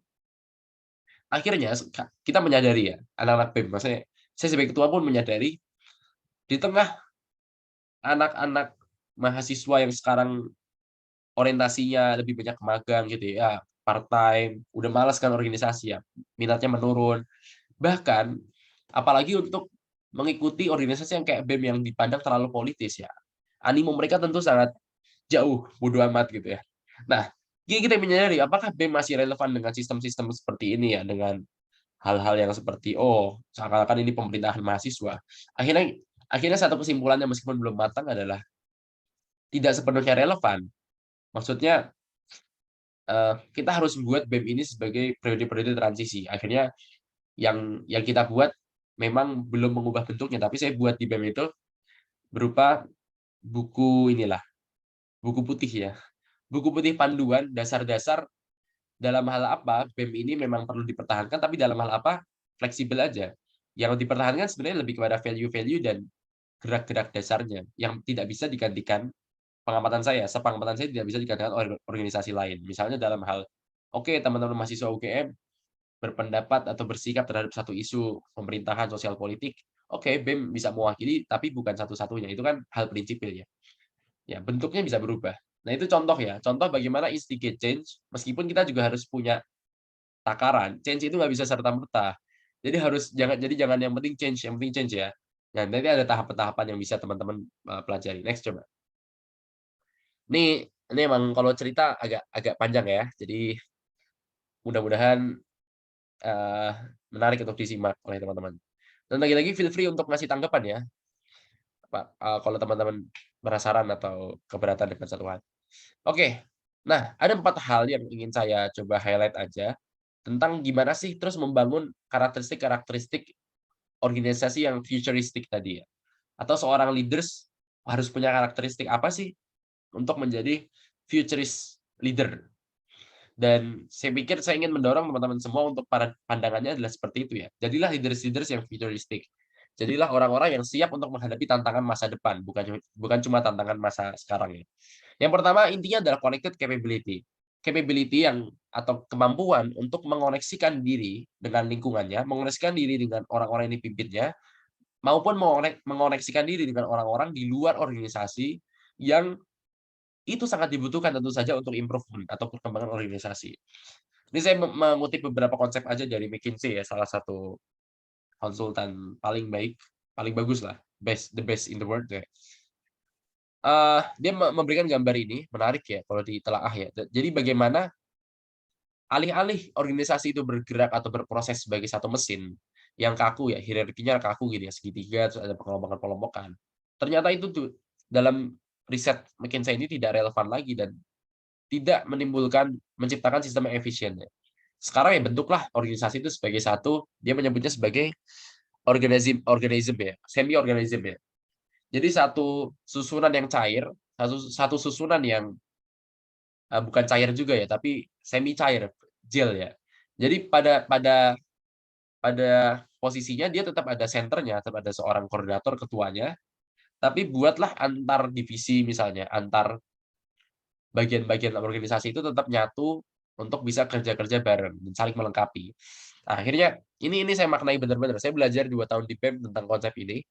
akhirnya kita menyadari ya, anak-anak BEM, maksudnya saya sebagai ketua pun menyadari, di tengah anak-anak mahasiswa yang sekarang orientasinya lebih banyak ke magang gitu ya, part-time, udah malas kan organisasi ya, minatnya menurun. Bahkan, apalagi untuk mengikuti organisasi yang kayak BEM yang dipandang terlalu politis ya, animo mereka tentu sangat jauh, bodo amat gitu ya. Nah, kita menyadari apakah BEM masih relevan dengan sistem-sistem seperti ini ya, dengan hal-hal yang seperti, oh, seakan-akan ini pemerintahan mahasiswa. Akhirnya akhirnya satu kesimpulannya meskipun belum matang adalah tidak sepenuhnya relevan. Maksudnya, kita harus buat BEM ini sebagai periode-periode transisi. Akhirnya yang kita buat memang belum mengubah bentuknya, tapi saya buat di BEM itu berupa buku inilah, buku putih ya. Buku putih panduan dasar-dasar dalam hal apa BEM ini memang perlu dipertahankan, tapi dalam hal apa, fleksibel aja. Yang dipertahankan sebenarnya lebih kepada value-value dan gerak-gerak dasarnya, yang tidak bisa digantikan sepengamatan saya tidak bisa digantikan oleh organisasi lain. Misalnya dalam hal, oke teman-teman mahasiswa UGM berpendapat atau bersikap terhadap satu isu pemerintahan, sosial politik, oke BEM bisa mewakili, tapi bukan satu-satunya, itu kan hal prinsipil ya. Ya, bentuknya bisa berubah. Nah, itu contoh ya, contoh bagaimana instigate change, meskipun kita juga harus punya takaran, change itu nggak bisa serta-merta. Jadi jangan yang penting change ya. Nah, nanti ada tahapan-tahapan yang bisa teman-teman, pelajari. Next coba. Ini emang kalau cerita agak agak panjang ya, jadi mudah-mudahan, eee, menarik untuk disimak oleh teman-teman. Dan lagi-lagi feel free untuk ngasih tanggapan ya, kalau teman-teman penasaran atau keberatan dengan satu hal. Oke. Nah, ada 4 hal yang ingin saya coba highlight aja, tentang gimana sih terus membangun karakteristik-karakteristik organisasi yang futuristik tadi ya. Atau seorang leaders harus punya karakteristik apa sih untuk menjadi futurist leader? Dan saya pikir saya ingin mendorong teman-teman semua untuk pandangannya adalah seperti itu ya. Jadilah leaders-leaders yang futuristik. Jadilah orang-orang yang siap untuk menghadapi tantangan masa depan, bukan bukan cuma tantangan masa sekarang ya. Yang pertama intinya adalah connected capability. Capability yang atau kemampuan untuk mengoneksikan diri dengan lingkungannya, mengoneksikan diri dengan orang-orang yang dipimpinnya, maupun mengoneksikan diri dengan orang-orang di luar organisasi yang itu sangat dibutuhkan tentu saja untuk improvement atau perkembangan organisasi. Ini saya mengutip beberapa konsep aja dari McKinsey ya, salah satu konsultan paling baik, paling bagus lah, the best in the world ya. Dia memberikan gambar ini, menarik ya kalau ditelaah ya. Jadi bagaimana alih-alih organisasi itu bergerak atau berproses sebagai satu mesin yang kaku ya, hierarkinya kaku gitu ya, segitiga, terus ada pengelompokan-pengelompokan. Ternyata itu tuh dalam riset McKinsey ini tidak relevan lagi dan tidak menciptakan sistem yang efisien ya. Sekarang ya bentuklah organisasi itu sebagai satu, dia menyebutnya sebagai organism ya, semi organism ya. Jadi satu susunan yang cair, satu susunan yang bukan cair juga ya, tapi semi cair, gel ya. Jadi pada posisinya dia tetap ada senternya, tetap ada seorang koordinator ketuanya, tapi buatlah antar divisi misalnya, antar bagian-bagian organisasi itu tetap nyatu untuk bisa kerja-kerja bareng dan saling melengkapi. Nah, akhirnya ini saya maknai benar-benar. Saya belajar 2 tahun di BEM tentang konsep ini,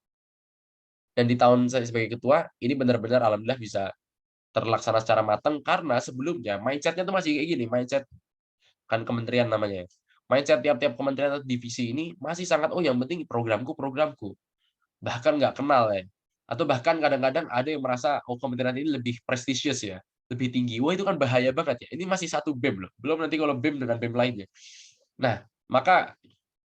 dan di tahun saya sebagai ketua, ini benar-benar alhamdulillah bisa terlaksana secara matang karena sebelumnya mindset-nya tuh masih kayak gini, mindset kan kementerian namanya ya. Mindset tiap-tiap kementerian atau divisi ini masih sangat, "Oh, yang penting programku programku." Bahkan nggak kenal ya, atau bahkan kadang-kadang ada yang merasa, "Oh, kementerian ini lebih prestisius ya, lebih tinggi." Wah, itu kan bahaya banget ya. Ini masih satu BEM loh, belum nanti kalau BEM dengan BEM lainnya. Nah, maka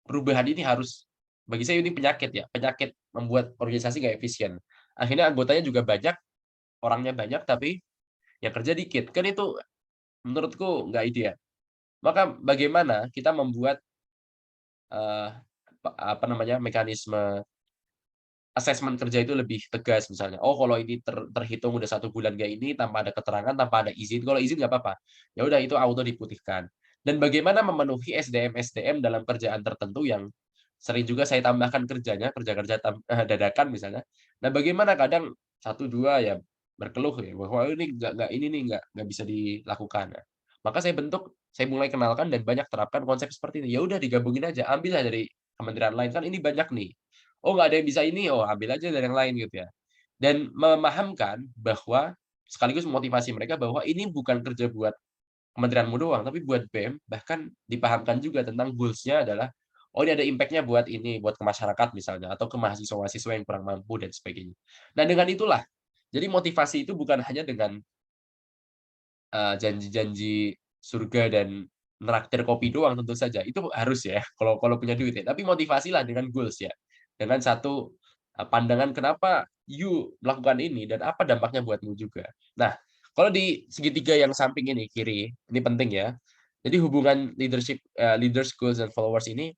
perubahan ini harus bagi saya ini penyakit ya, penyakit membuat organisasi nggak efisien. Akhirnya anggotanya juga banyak, orangnya banyak, tapi yang kerja dikit. Kan itu menurutku nggak ideal. Maka bagaimana kita membuat, eee, apa namanya, mekanisme asesmen kerja itu lebih tegas misalnya, oh kalau ini terhitung udah 1 bulan nggak ini tanpa ada keterangan, tanpa ada izin, kalau izin nggak apa-apa, ya udah itu auto diputihkan. Dan bagaimana memenuhi SDM-SDM dalam kerjaan tertentu yang sering juga saya tambahkan kerjanya, kerja-kerja dadakan misalnya. Nah bagaimana kadang 1, 2 ya berkeluh ya, bahwa ini nggak ini nih, nggak bisa dilakukan. Nah, maka saya mulai kenalkan dan banyak terapkan konsep seperti ini, ya udah digabungin aja, ambillah dari kementerian lain, kan ini banyak nih. Oh, nggak ada yang bisa ini, oh ambil aja dari yang lain gitu ya. Dan memahamkan bahwa sekaligus memotivasi mereka bahwa ini bukan kerja buat kementerianmu doang, tapi buat BEM, bahkan dipahamkan juga tentang goals-nya adalah, oh ini ada impact-nya buat ini, buat ke masyarakat misalnya, atau ke mahasiswa-mahasiswa yang kurang mampu dan sebagainya. Nah dengan itulah, jadi motivasi itu bukan hanya dengan, janji-janji surga dan neraktir kopi doang tentu saja, itu harus ya, kalau kalau punya duit ya, tapi motivasilah dengan goals ya. Dengan satu, pandangan kenapa you melakukan ini dan apa dampaknya buatmu juga. Nah, kalau di segitiga yang samping ini, kiri, ini penting ya. Jadi hubungan leaders, goals, dan followers ini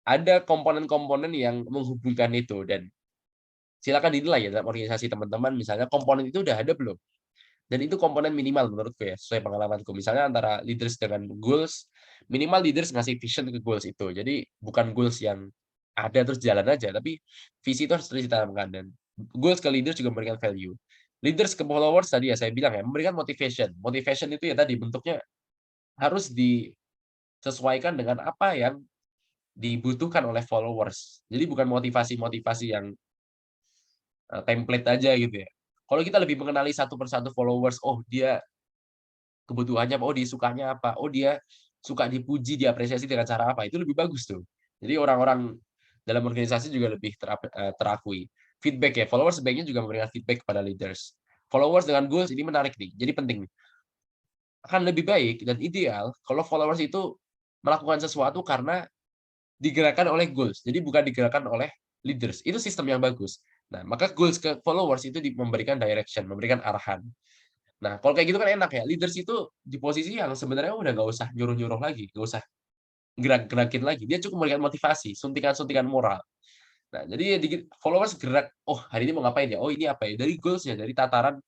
ada komponen-komponen yang menghubungkan itu dan silakan dinilai ya dalam organisasi teman-teman misalnya komponen itu udah ada belum? Dan itu komponen minimal menurutku ya, sesuai pengalamanku. Misalnya antara leaders dengan goals, minimal leaders ngasih vision ke goals itu. Jadi bukan goals yang ada terus jalan aja, tapi visi itu harus terus ditanamkan dan goals ke leaders juga memberikan value. Leaders ke followers tadi ya saya bilang ya, memberikan motivation. Motivation itu ya tadi bentuknya harus disesuaikan dengan apa yang dibutuhkan oleh followers. Jadi bukan motivasi-motivasi yang template aja gitu ya. Kalau kita lebih mengenali satu persatu followers, oh dia kebutuhannya apa, oh dia sukanya apa, oh dia suka dipuji, diapresiasi dengan cara apa, itu lebih bagus tuh. Jadi orang-orang dalam organisasi juga lebih terakui. Feedback ya, followers sebaiknya juga memberikan feedback kepada leaders. Followers dengan goals ini menarik nih, jadi penting. Akan lebih baik dan ideal kalau followers itu melakukan sesuatu karena digerakkan oleh goals, jadi bukan digerakkan oleh leaders. Itu sistem yang bagus. Nah, maka goals ke followers itu memberikan direction, memberikan arahan. Nah, kalau kayak gitu kan enak ya, leaders itu di posisi yang sebenarnya udah nggak usah nyuruh-nyuruh lagi, nggak usah gerak-gerakin lagi, dia cukup memberikan motivasi, suntikan-suntikan moral. Nah, jadi followers gerak, "Oh, hari ini mau ngapain ya? Oh, ini apa ya?" Dari goals-nya, dari tataran,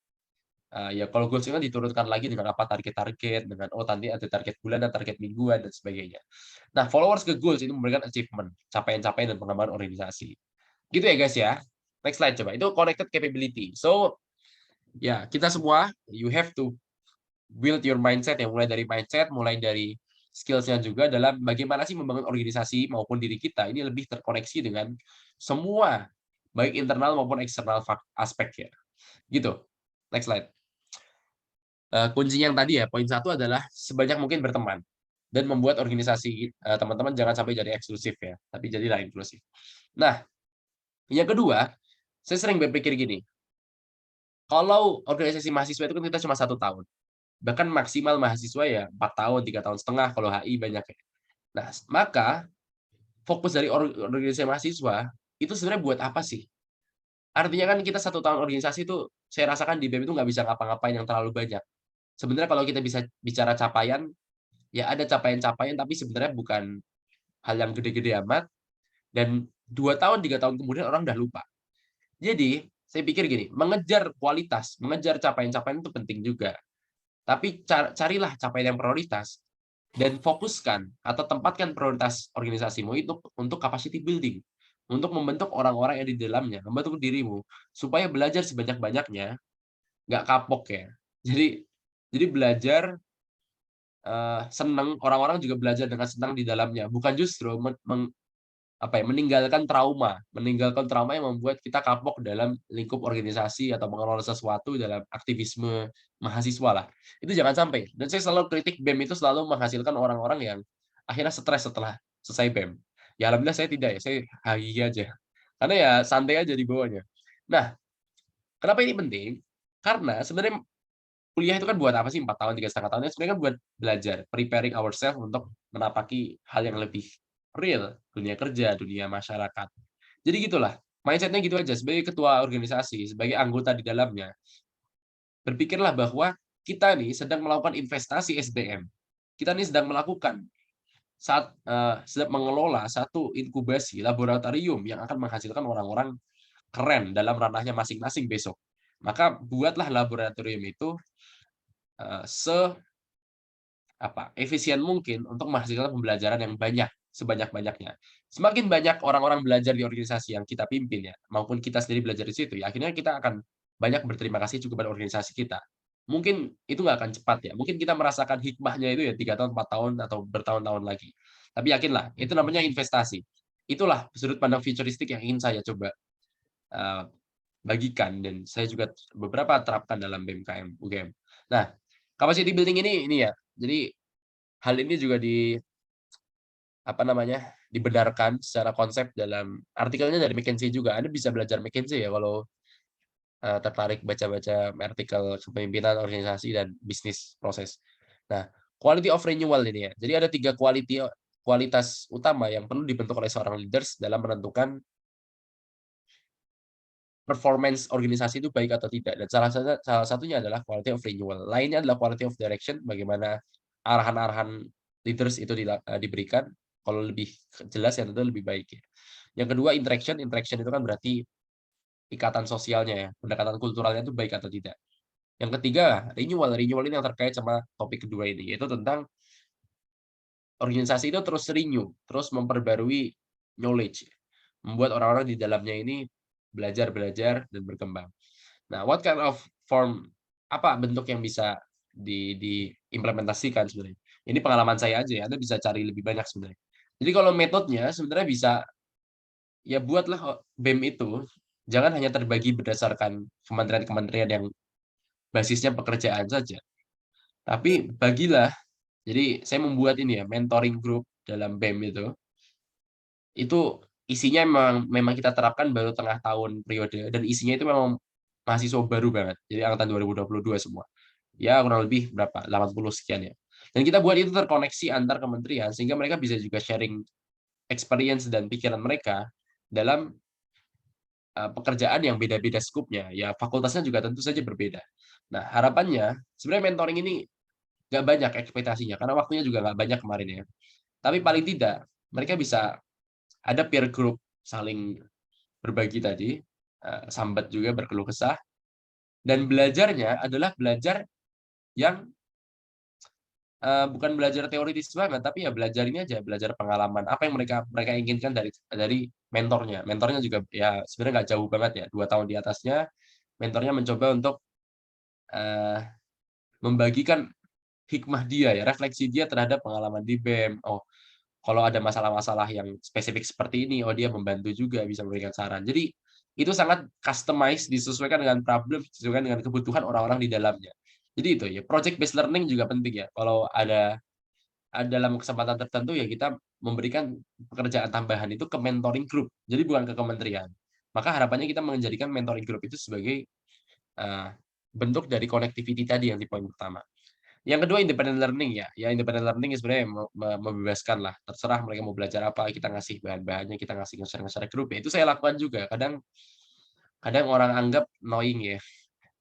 ya kalau goals-nya kan diturunkan lagi dengan apa, target-target, dengan, oh nanti ada target bulanan, target mingguan, dan sebagainya. Nah, followers ke goals itu memberikan achievement, capaian-capaian dan pengembangan organisasi. Gitu ya, guys, ya. Next slide coba, itu connected capability. So, ya kita semua, you have to build your mindset ya, mulai dari mindset, mulai dari skills-nya juga dalam bagaimana sih membangun organisasi maupun diri kita ini lebih terkoneksi dengan semua, baik internal maupun eksternal aspek ya, gitu. Next slide. Kuncinya yang tadi ya, poin satu adalah sebanyak mungkin berteman dan membuat organisasi teman-teman jangan sampai jadi eksklusif ya, tapi jadilah inklusif. Nah, yang kedua, saya sering berpikir gini, kalau organisasi mahasiswa itu kan kita cuma 1 tahun, bahkan maksimal mahasiswa ya 4 tahun, 3,5 tahun kalau HI banyak ya. Nah, maka fokus dari organisasi mahasiswa, itu sebenarnya buat apa sih? Artinya kan kita 1 tahun organisasi itu, saya rasakan di BEM itu nggak bisa ngapa-ngapain yang terlalu banyak. Sebenarnya kalau kita bisa bicara capaian, ya ada capaian-capaian, tapi sebenarnya bukan hal yang gede-gede amat, dan 2 tahun, 3 tahun kemudian orang udah lupa. Jadi, saya pikir gini, mengejar kualitas, mengejar capaian-capaian itu penting juga. Tapi carilah capaian yang prioritas, dan fokuskan atau tempatkan prioritas organisasimu itu untuk capacity building, untuk membentuk orang-orang yang di dalamnya, membentuk dirimu, supaya belajar sebanyak-banyaknya, nggak kapok ya. Jadi belajar, senang, orang-orang juga belajar dengan senang di dalamnya, bukan justru meninggalkan trauma yang membuat kita kapok dalam lingkup organisasi atau mengelola sesuatu dalam aktivisme mahasiswa lah. Itu jangan sampai. Dan saya selalu kritik BEM itu selalu menghasilkan orang-orang yang akhirnya stres setelah selesai BEM. Ya alhamdulillah saya tidak ya, saya hahihi aja. Karena ya santai aja di bawahnya. Nah, kenapa ini penting? Karena sebenarnya kuliah itu kan buat apa sih 4 tahun, 3,5 tahun? Ya sebenarnya kan buat belajar, preparing ourselves untuk menapaki hal yang lebih real, dunia kerja, dunia masyarakat. Jadi gitulah, mindset-nya gitu aja, sebagai ketua organisasi, sebagai anggota di dalamnya, berpikirlah bahwa kita nih sedang melakukan investasi SDM. Kita nih sedang mengelola satu inkubasi laboratorium yang akan menghasilkan orang-orang keren dalam ranahnya masing-masing besok. Maka buatlah laboratorium itu, efisien mungkin untuk menghasilkan pembelajaran yang banyak, sebanyak-banyaknya. Semakin banyak orang-orang belajar di organisasi yang kita pimpin ya, maupun kita sendiri belajar di situ ya, akhirnya kita akan banyak berterima kasih juga pada organisasi kita. Mungkin itu nggak akan cepat ya, mungkin kita merasakan hikmahnya itu ya 3 tahun, 4 tahun, atau bertahun-tahun lagi. Tapi yakinlah, itu namanya investasi. Itulah sudut pandang futuristik yang ingin saya coba, eee, bagikan, dan saya juga beberapa terapkan dalam BMKM UGM. Nah, capacity building ini ya, jadi hal ini juga dibenarkan secara konsep dalam artikelnya dari McKinsey juga. Anda bisa belajar McKinsey ya kalau, tertarik baca-baca artikel kepemimpinan organisasi dan bisnis proses. Nah, quality of renewal ini ya. Jadi ada 3 kualitas utama yang perlu dibentuk oleh seorang leaders dalam menentukan performance organisasi itu baik atau tidak, dan salah satunya adalah quality of renewal. Lainnya adalah quality of direction, bagaimana arahan-arahan leaders itu diberikan. Kalau lebih jelas ya tentu lebih baik ya. Yang kedua interaction, interaction itu kan berarti ikatan sosialnya ya, pendekatan kulturalnya itu baik atau tidak. Yang ketiga renewal, renewal ini yang terkait sama topik kedua ini, yaitu tentang organisasi itu terus renew, terus memperbarui knowledge, membuat orang-orang di dalamnya ini belajar-belajar dan berkembang. Nah, what kind of form, apa bentuk yang bisa diimplementasikan sebenarnya? Ini pengalaman saya aja ya, Anda bisa cari lebih banyak sebenarnya. Jadi kalau metodenya sebenarnya bisa, ya buatlah BEM itu jangan hanya terbagi berdasarkan kementerian-kementerian yang basisnya pekerjaan saja, tapi bagilah, jadi saya membuat ini ya, mentoring group dalam BEM itu isinya memang kita terapkan baru tengah tahun periode, dan isinya itu memang mahasiswa baru banget, jadi angkatan 2022 semua. Ya kurang lebih berapa, 80 sekian ya. Dan kita buat itu terkoneksi antar kementerian, sehingga mereka bisa juga sharing experience dan pikiran mereka dalam, pekerjaan yang beda-beda skupnya, ya fakultasnya juga tentu saja berbeda. Nah, harapannya sebenarnya mentoring ini nggak banyak ekspektasinya, karena waktunya juga nggak banyak kemarin ya. Tapi paling tidak, mereka bisa ada peer group, saling berbagi tadi, sambat juga, berkeluh kesah, dan belajarnya adalah belajar yang, bukan belajar teoritis banget, tapi ya belajar ini aja, belajar pengalaman, apa yang mereka mereka inginkan dari mentornya. Mentornya juga ya sebenarnya nggak jauh banget ya, 2 tahun di atasnya, mentornya mencoba untuk, eee, membagikan hikmah dia ya, refleksi dia terhadap pengalaman di BEM. Oh, kalau ada masalah-masalah yang spesifik seperti ini, oh dia membantu juga, bisa memberikan saran. Jadi, itu sangat customize, disesuaikan dengan problem, disesuaikan dengan kebutuhan orang-orang di dalamnya. Jadi itu ya, project based learning juga penting ya, kalau ada dalam kesempatan tertentu ya kita memberikan pekerjaan tambahan itu ke mentoring group, jadi bukan ke kementerian. Maka harapannya kita menjadikan mentoring group itu sebagai, eee, bentuk dari connectivity tadi yang di poin pertama. Yang kedua independent learning ya. Ya independent learning ya sebenarnya membebaskan lah, terserah mereka mau belajar apa, kita ngasih bahan-bahannya, kita ngasih nge-share grup, ya itu saya lakukan juga. Kadang kadang orang anggap annoying ya.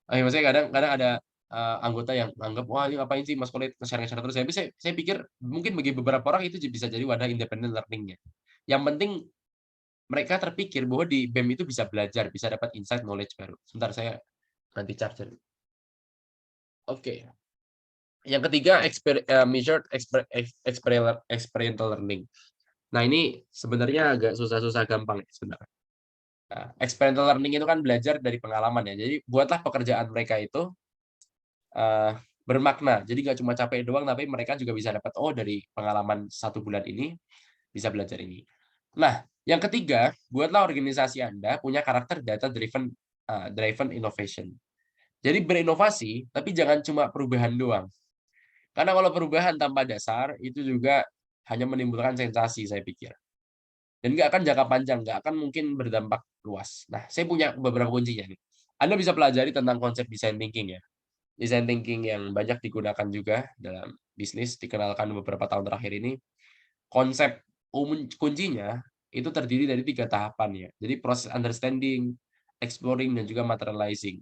Maksudnya kadang kadang ada, anggota yang anggap, "Wah ini ngapain sih Mas Kolit nge-share terus." Tapi saya pikir mungkin bagi beberapa orang itu bisa jadi wadah independent learning-nya. Yang penting mereka terpikir bahwa di BEM itu bisa belajar, bisa dapat insight knowledge baru. Sebentar saya ganti charger. Oke. Yang ketiga measured experiential learning. Nah ini sebenarnya agak susah-susah gampang ya sebenarnya. Nah, experiential learning itu kan belajar dari pengalaman ya. Jadi buatlah pekerjaan mereka itu, eee, bermakna. Jadi nggak cuma capek doang, tapi mereka juga bisa dapat, oh dari pengalaman 1 bulan ini, bisa belajar ini. Nah, yang ketiga, buatlah organisasi Anda punya karakter data driven, driven innovation. Jadi berinovasi, tapi jangan cuma perubahan doang. Karena kalau perubahan tanpa dasar, itu juga hanya menimbulkan sensasi saya pikir. Dan nggak akan jangka panjang, nggak akan mungkin berdampak luas. Nah, saya punya beberapa kuncinya nih. Anda bisa pelajari tentang konsep design thinking ya. Design thinking yang banyak digunakan juga dalam bisnis, dikenalkan beberapa tahun terakhir ini. Konsep kuncinya itu terdiri dari 3 tahapan ya. Jadi proses understanding, exploring, dan juga materializing.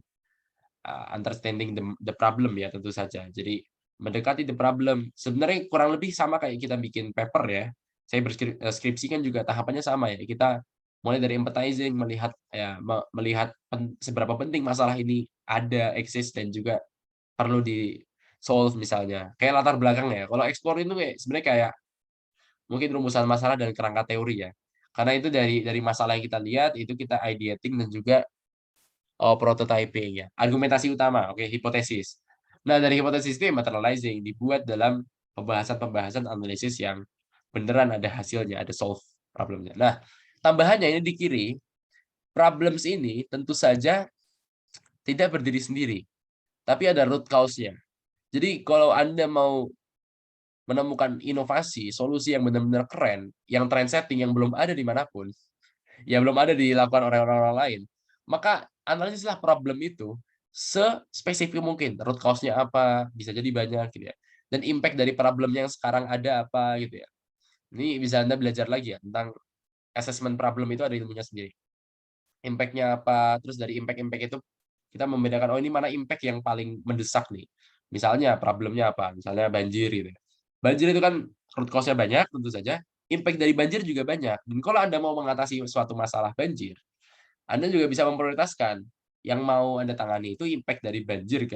Understanding the problem ya tentu saja. Jadi mendekati the problem. Sebenarnya kurang lebih sama kayak kita bikin paper ya. Saya skripsi kan juga tahapannya sama ya. Kita mulai dari empathizing, melihat ya melihat seberapa penting masalah ini ada, eksis, dan juga perlu di-solve misalnya. Kayak latar belakang ya. Kalau explore itu kayak sebenarnya kayak mungkin rumusan masalah dan kerangka teori ya. Karena itu dari masalah yang kita lihat, itu kita ideating dan juga prototyping ya, argumentasi utama, oke, hipotesis. Nah, dari hipotesis itu ya materializing, dibuat dalam pembahasan-pembahasan analisis yang beneran ada hasilnya, ada solve problemnya. Nah, tambahannya ini di kiri, problems ini tentu saja tidak berdiri sendiri, tapi ada root cause-nya. Jadi kalau Anda mau menemukan inovasi, solusi yang benar-benar keren, yang trend setting, yang belum ada di manapun, yang belum ada dilakukan oleh orang-orang lain, maka analisislah problem itu sespesifik mungkin, root cause-nya apa, bisa jadi banyak gitu ya, dan impact dari problem yang sekarang ada apa gitu ya. Ini bisa Anda belajar lagi ya tentang assessment problem itu ada ilmunya sendiri. Impact-nya apa, terus dari impact-impact itu kita membedakan, oh ini mana impact yang paling mendesak nih. Misalnya problemnya apa, misalnya banjir gitu ya. Banjir itu kan root cause-nya banyak tentu saja, impact dari banjir juga banyak. Dan kalau Anda mau mengatasi suatu masalah banjir, Anda juga bisa memprioritaskan, yang mau Anda tangani itu impact dari banjir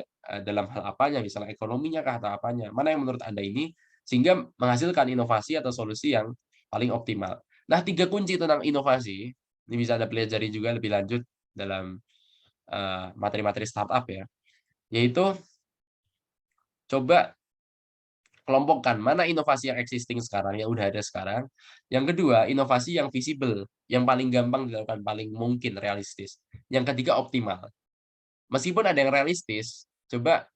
dalam hal apanya, misalnya ekonominya kah atau apanya, mana yang menurut Anda ini, sehingga menghasilkan inovasi atau solusi yang paling optimal. Nah, 3 kunci tentang inovasi, ini bisa Anda pelajari juga lebih lanjut dalam, materi-materi startup ya, yaitu coba kelompokkan mana inovasi yang existing sekarang, yang udah ada sekarang. Yang kedua, inovasi yang visible, yang paling gampang dilakukan, paling mungkin realistis. Yang ketiga, optimal. Meskipun ada yang realistis, coba,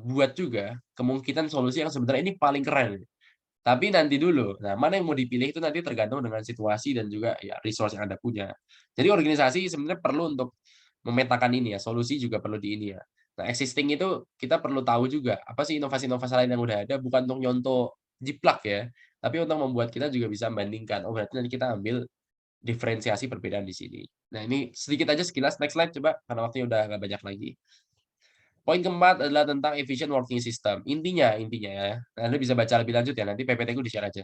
buat juga kemungkinan solusi yang sebenarnya ini paling keren. Tapi nanti dulu, nah mana yang mau dipilih itu nanti tergantung dengan situasi dan juga ya resource yang Anda punya. Jadi organisasi sebenarnya perlu untuk memetakan ini ya, solusi juga perlu di ini ya. Nah, existing itu kita perlu tahu juga, apa sih inovasi-inovasi lain yang udah ada, bukan untuk nyontoh jiplak ya, tapi untuk membuat kita juga bisa membandingkan, oh berarti nanti kita ambil diferensiasi perbedaan di sini. Nah, ini sedikit aja sekilas, next slide coba, karena waktunya udah nggak banyak lagi. Poin keempat adalah tentang efficient working system. Intinya ya, Anda bisa baca lebih lanjut ya, nanti PPT-ku di-share aja.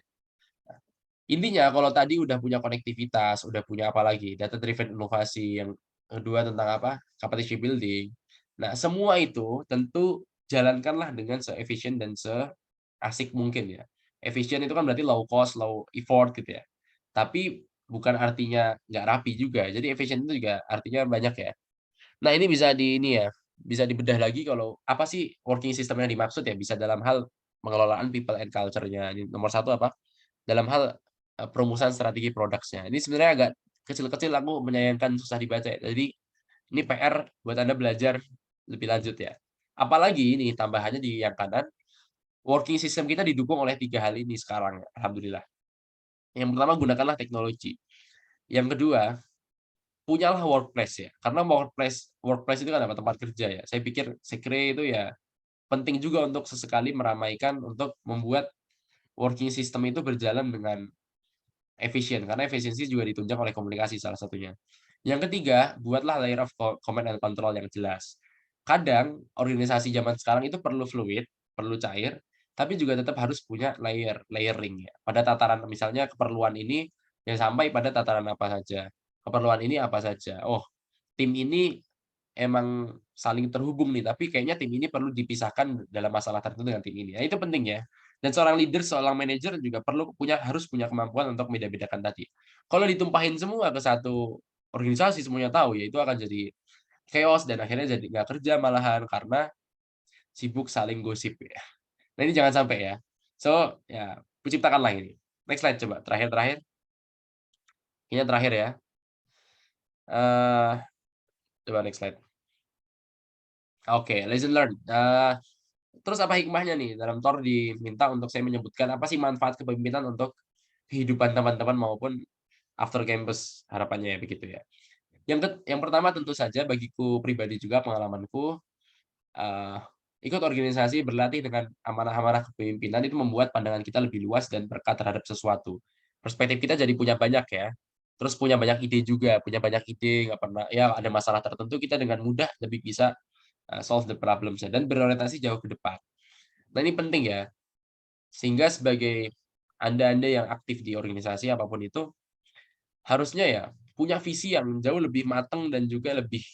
Intinya kalau tadi udah punya konektivitas, udah punya apa lagi, data driven inovasi, yang kedua tentang apa, capacity building. Nah, semua itu tentu jalankanlah dengan se-efisien dan se-asik mungkin ya. Efisien itu kan berarti low cost, low effort gitu ya. Tapi bukan artinya nggak rapi juga. Jadi efisien itu juga artinya banyak ya. Nah, ini bisa di ini ya, bisa dibedah lagi kalau apa sih working system yang dimaksud ya, bisa dalam hal pengelolaan people and culture-nya. Ini nomor satu apa, dalam hal, perumusan strategi product-nya. Ini sebenarnya agak kecil-kecil aku menyayangkan susah dibaca ya. Jadi ini PR buat Anda belajar lebih lanjut ya. Apalagi ini tambahannya di yang kanan, working system kita didukung oleh 3 hal ini sekarang, alhamdulillah. Yang pertama gunakanlah teknologi. Yang kedua, punyalah workplace ya, karena workplace workplace itu kan apa, tempat kerja ya. Saya kira itu ya penting juga untuk sesekali meramaikan untuk membuat working system itu berjalan dengan efisien, karena efisiensi juga ditunjang oleh komunikasi salah satunya. Yang ketiga, buatlah layer of command and control yang jelas. Kadang organisasi zaman sekarang itu perlu fluid, perlu cair, tapi juga tetap harus punya layering ya. Pada tataran misalnya keperluan ini ya sampai pada tataran apa saja. Keperluan ini apa saja. Oh, tim ini emang saling terhubung nih, tapi kayaknya tim ini perlu dipisahkan dalam masalah tertentu dengan tim ini. Nah, itu penting ya. Dan seorang leader, seorang manajer juga harus punya kemampuan untuk beda-bedakan tadi. Kalau ditumpahin semua ke satu organisasi, semuanya tahu, ya itu akan jadi chaos dan akhirnya jadi nggak kerja malahan karena sibuk saling gosip ya. Nah, ini jangan sampai ya. So, ya ciptakanlah ini. Next slide coba, terakhir-terakhir. Kayaknya terakhir ya. Eee, coba next slide. Oke, lesson learned. Terus apa hikmahnya nih? Dalam Thor diminta untuk saya menyebutkan apa sih manfaat kepemimpinan untuk kehidupan teman-teman maupun after campus, harapannya ya begitu ya. Yang pertama tentu saja bagiku pribadi juga pengalamanku, eee, ikut organisasi berlatih dengan amanah-amanah kepemimpinan itu membuat pandangan kita lebih luas dan peka terhadap sesuatu. Perspektif kita jadi punya banyak ya, terus punya banyak ide juga, punya banyak ide, nggak pernah ya ada masalah tertentu kita dengan mudah lebih bisa, solve the problems-nya dan berorientasi jauh ke depan. Nah, ini penting ya, sehingga sebagai Anda-Anda yang aktif di organisasi apapun itu, harusnya ya punya visi yang jauh lebih matang dan juga lebih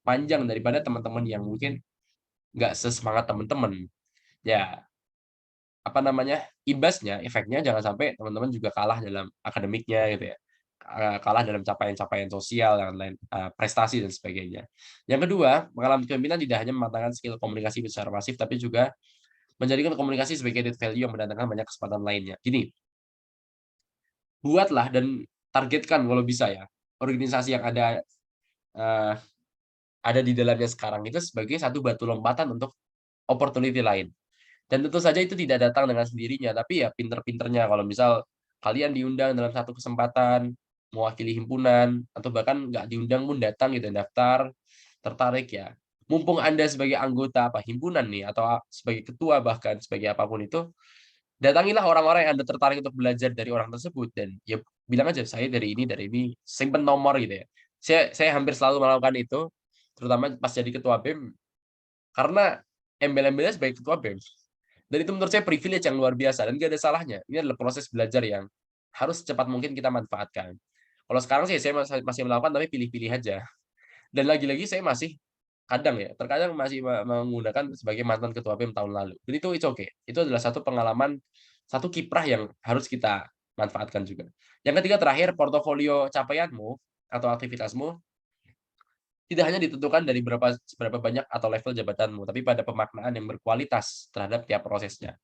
panjang daripada teman-teman yang mungkin nggak sesemangat teman-teman. Ya, apa namanya, imbasnya, efeknya jangan sampai teman-teman juga kalah dalam akademiknya gitu ya, kalah dalam capaian-capaian sosial yang lain, prestasi dan sebagainya. Yang kedua, pengalaman kepemimpinan tidak hanya mematangkan skill komunikasi secara masif, tapi juga menjadikan komunikasi sebagai added value yang mendatangkan banyak kesempatan lainnya. Gini, buatlah dan targetkan kalau bisa ya, organisasi yang eee, ada di dalamnya sekarang itu sebagai satu batu lompatan untuk opportunity lain. Dan tentu saja itu tidak datang dengan sendirinya, tapi ya pinter-pinternya kalau misal kalian diundang dalam satu kesempatan, mewakili himpunan, atau bahkan nggak diundang pun datang gitu, daftar, tertarik ya. Mumpung Anda sebagai anggota apa, himpunan nih, atau sebagai ketua bahkan, sebagai apapun itu, datangilah orang-orang yang Anda tertarik untuk belajar dari orang tersebut dan ya bilang aja, "Saya dari ini," simpen nomor gitu ya. Saya hampir selalu melakukan itu, terutama pas jadi ketua BEM, karena embel-embelnya sebagai ketua BEM. Dan itu menurut saya privilege yang luar biasa dan gak ada salahnya. Ini adalah proses belajar yang harus secepat mungkin kita manfaatkan. Kalau sekarang sih saya masih melakukan tapi pilih-pilih aja. Dan lagi-lagi saya masih kadang ya, terkadang masih menggunakan sebagai mantan ketua BEM tahun lalu. Dan itu it's okay. Itu adalah satu pengalaman, satu kiprah yang harus kita manfaatkan juga. Yang ketiga terakhir, portofolio capaianmu atau aktivitasmu tidak hanya ditentukan dari seberapa banyak atau level jabatanmu, tapi pada pemaknaan yang berkualitas terhadap tiap prosesnya.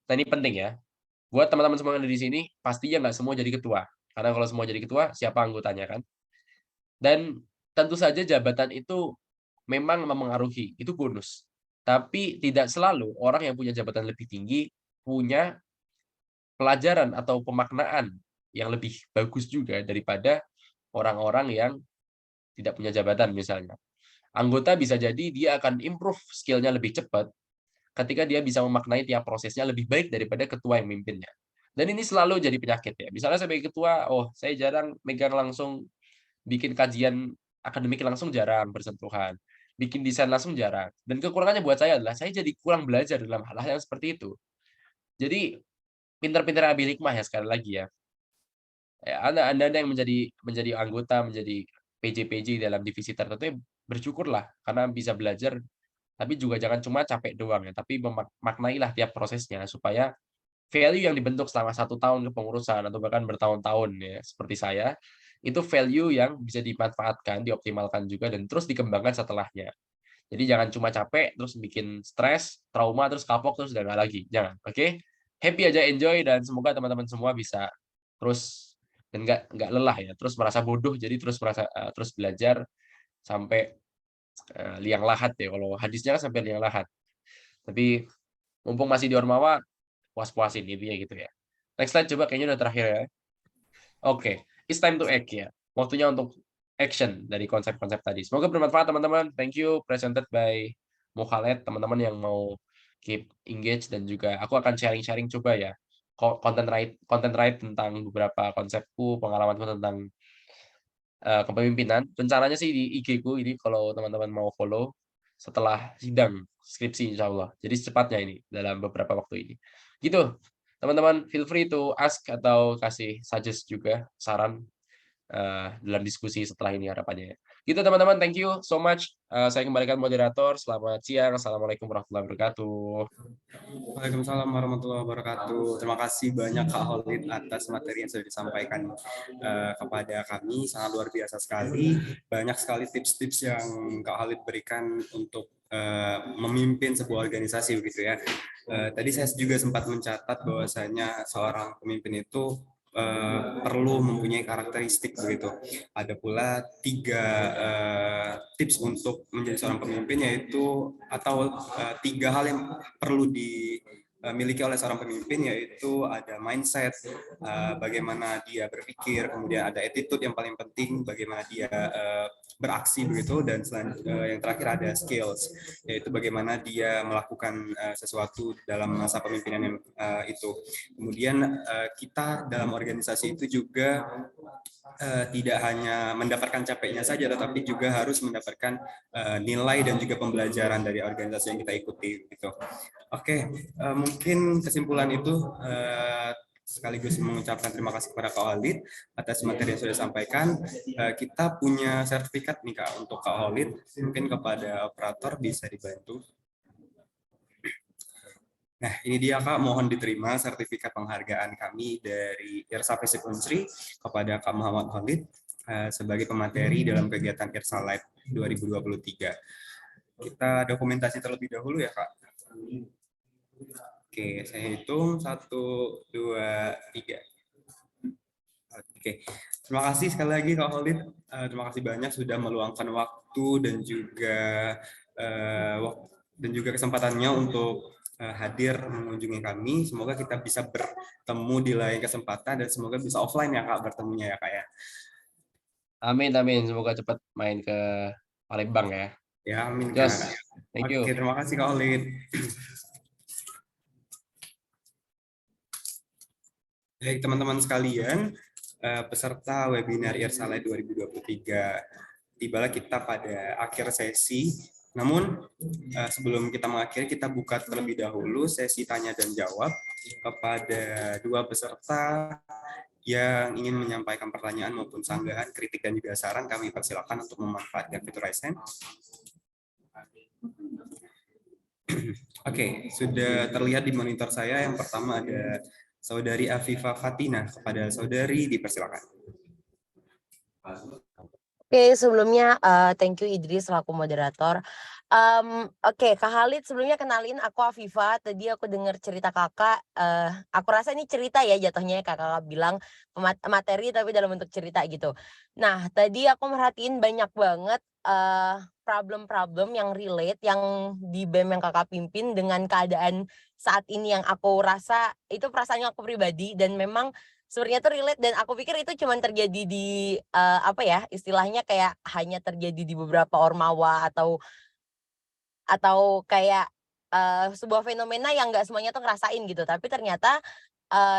Nah, ini penting ya. Buat teman-teman semua yang ada di sini, pastinya nggak semua jadi ketua. Karena kalau semua jadi ketua, siapa anggotanya kan? Dan tentu saja jabatan itu memang memengaruhi, itu bonus. Tapi tidak selalu orang yang punya jabatan lebih tinggi punya pelajaran atau pemaknaan yang lebih bagus juga daripada orang-orang yang tidak punya jabatan misalnya. Anggota bisa jadi dia akan improve skill-nya lebih cepat ketika dia bisa memaknai tiap prosesnya lebih baik daripada ketua yang mimpinnya. Dan ini selalu jadi penyakit ya. Misalnya sebagai ketua, oh saya jarang megang langsung bikin kajian akademik langsung jarang bersentuhan. Bikin desain langsung jarang. Dan kekurangannya buat saya adalah saya jadi kurang belajar dalam hal-hal yang seperti itu. Jadi pinter-pinter ambil hikmah ya sekali lagi ya. Ya, Anda yang menjadi anggota, menjadi PJ dalam divisi tertentu ya bersyukurlah karena bisa belajar, tapi juga jangan cuma capek doang ya, tapi maknailah tiap prosesnya supaya value yang dibentuk selama 1 tahun kepengurusan atau bahkan bertahun-tahun ya, seperti saya, itu value yang bisa dimanfaatkan, dioptimalkan juga dan terus dikembangkan setelahnya. Jadi jangan cuma capek, terus bikin stres, trauma, terus kapok, terus udah nggak lagi, jangan, oke? Happy aja, enjoy, dan semoga teman-teman semua bisa terus dan nggak lelah ya, terus merasa bodoh, jadi terus belajar sampai, liang lahat ya, kalau hadisnya kan sampai liang lahat. Tapi mumpung masih di Ormawa, puas-puasin, intinya gitu ya. Next slide coba, kayaknya udah terakhir ya. Oke, it's time to act ya. Waktunya untuk action dari konsep-konsep tadi. Semoga bermanfaat teman-teman. Thank you, presented by Mukhaled, teman-teman yang mau keep engage dan juga aku akan sharing-sharing coba ya, content write tentang beberapa konsepku, pengalamanku tentang, kepemimpinan. Rencananya sih di IG-ku ini kalau teman-teman mau follow setelah sidang skripsi insyaallah. Jadi secepatnya ini, dalam beberapa waktu ini. Gitu, teman-teman feel free to ask atau kasih suggest juga, saran dalam diskusi setelah ini harapannya ya. Gitu teman-teman, thank you so much. Saya kembalikan moderator. Selamat siang. Assalamualaikum warahmatullahi wabarakatuh. Waalaikumsalam warahmatullahi wabarakatuh. Terima kasih banyak Kak Holid atas materi yang sudah disampaikan kepada kami. Sangat luar biasa sekali. Banyak sekali tips-tips yang Kak Holid berikan untuk memimpin sebuah organisasi begitu ya. Tadi saya juga sempat mencatat bahwasanya seorang pemimpin itu perlu mempunyai karakteristik begitu. Ada pula 3 tips untuk menjadi seorang pemimpin, yaitu atau 3 hal yang perlu dimiliki oleh seorang pemimpin, yaitu ada mindset, bagaimana dia berpikir, kemudian ada attitude yang paling penting, bagaimana dia beraksi begitu, dan yang terakhir ada skills, yaitu bagaimana dia melakukan sesuatu dalam masa pemimpinan itu. Kemudian kita dalam organisasi itu juga tidak hanya mendapatkan capeknya saja, tetapi juga harus mendapatkan nilai dan juga pembelajaran dari organisasi yang kita ikuti. Gitu. Oke, mungkin kesimpulan itu sekaligus mengucapkan terima kasih kepada Kak Holid atas materi yang sudah disampaikan. Kita punya sertifikat nih Kak untuk Kak Holid, mungkin kepada operator bisa dibantu. Nah, ini dia Kak, mohon diterima sertifikat penghargaan kami dari Irsa Visip Unsri kepada Kak Muhammad Holid sebagai pemateri dalam kegiatan Irsa Live 2023. Kita dokumentasi terlebih dahulu ya Kak. Oke, saya hitung 1, 2, 3. Oke, terima kasih sekali lagi Kak Holid. Terima kasih banyak sudah meluangkan waktu dan juga kesempatannya untuk hadir mengunjungi kami. Semoga kita bisa bertemu di lain kesempatan dan semoga bisa offline ya Kak bertemunya ya Kak ya. Amin amin, semoga cepat main ke Palembang ya. Ya, amin Kak. Jos, thank Oke, you. terima kasih Kak Holid. Baik teman-teman sekalian, peserta webinar IRSALE 2023, tibalah kita pada akhir sesi. Namun sebelum kita mengakhiri, kita buka terlebih dahulu sesi tanya dan jawab kepada 2 peserta yang ingin menyampaikan pertanyaan maupun sanggahan, kritik dan juga saran. Kami persilakan untuk memanfaatkan fitur raise hand. Oke, sudah terlihat di monitor saya. Yang pertama ada Saudari Afifa Fatina. Kepada saudari dipersilakan. Oke, sebelumnya thank you Idris selaku moderator. Oke, Kak Halid, sebelumnya kenalin aku Afifa. Tadi aku dengar cerita kakak. Aku rasa ini cerita ya jatuhnya, kakak bilang materi tapi dalam bentuk cerita gitu. Nah, tadi aku merhatiin banyak banget problem-problem yang relate yang di BEM yang kakak pimpin dengan keadaan saat ini yang aku rasa itu perasaannya aku pribadi dan memang sebenarnya tuh relate dan aku pikir itu cuma terjadi di apa ya istilahnya kayak hanya terjadi di beberapa ormawa atau kayak sebuah fenomena yang nggak semuanya tuh ngerasain gitu tapi ternyata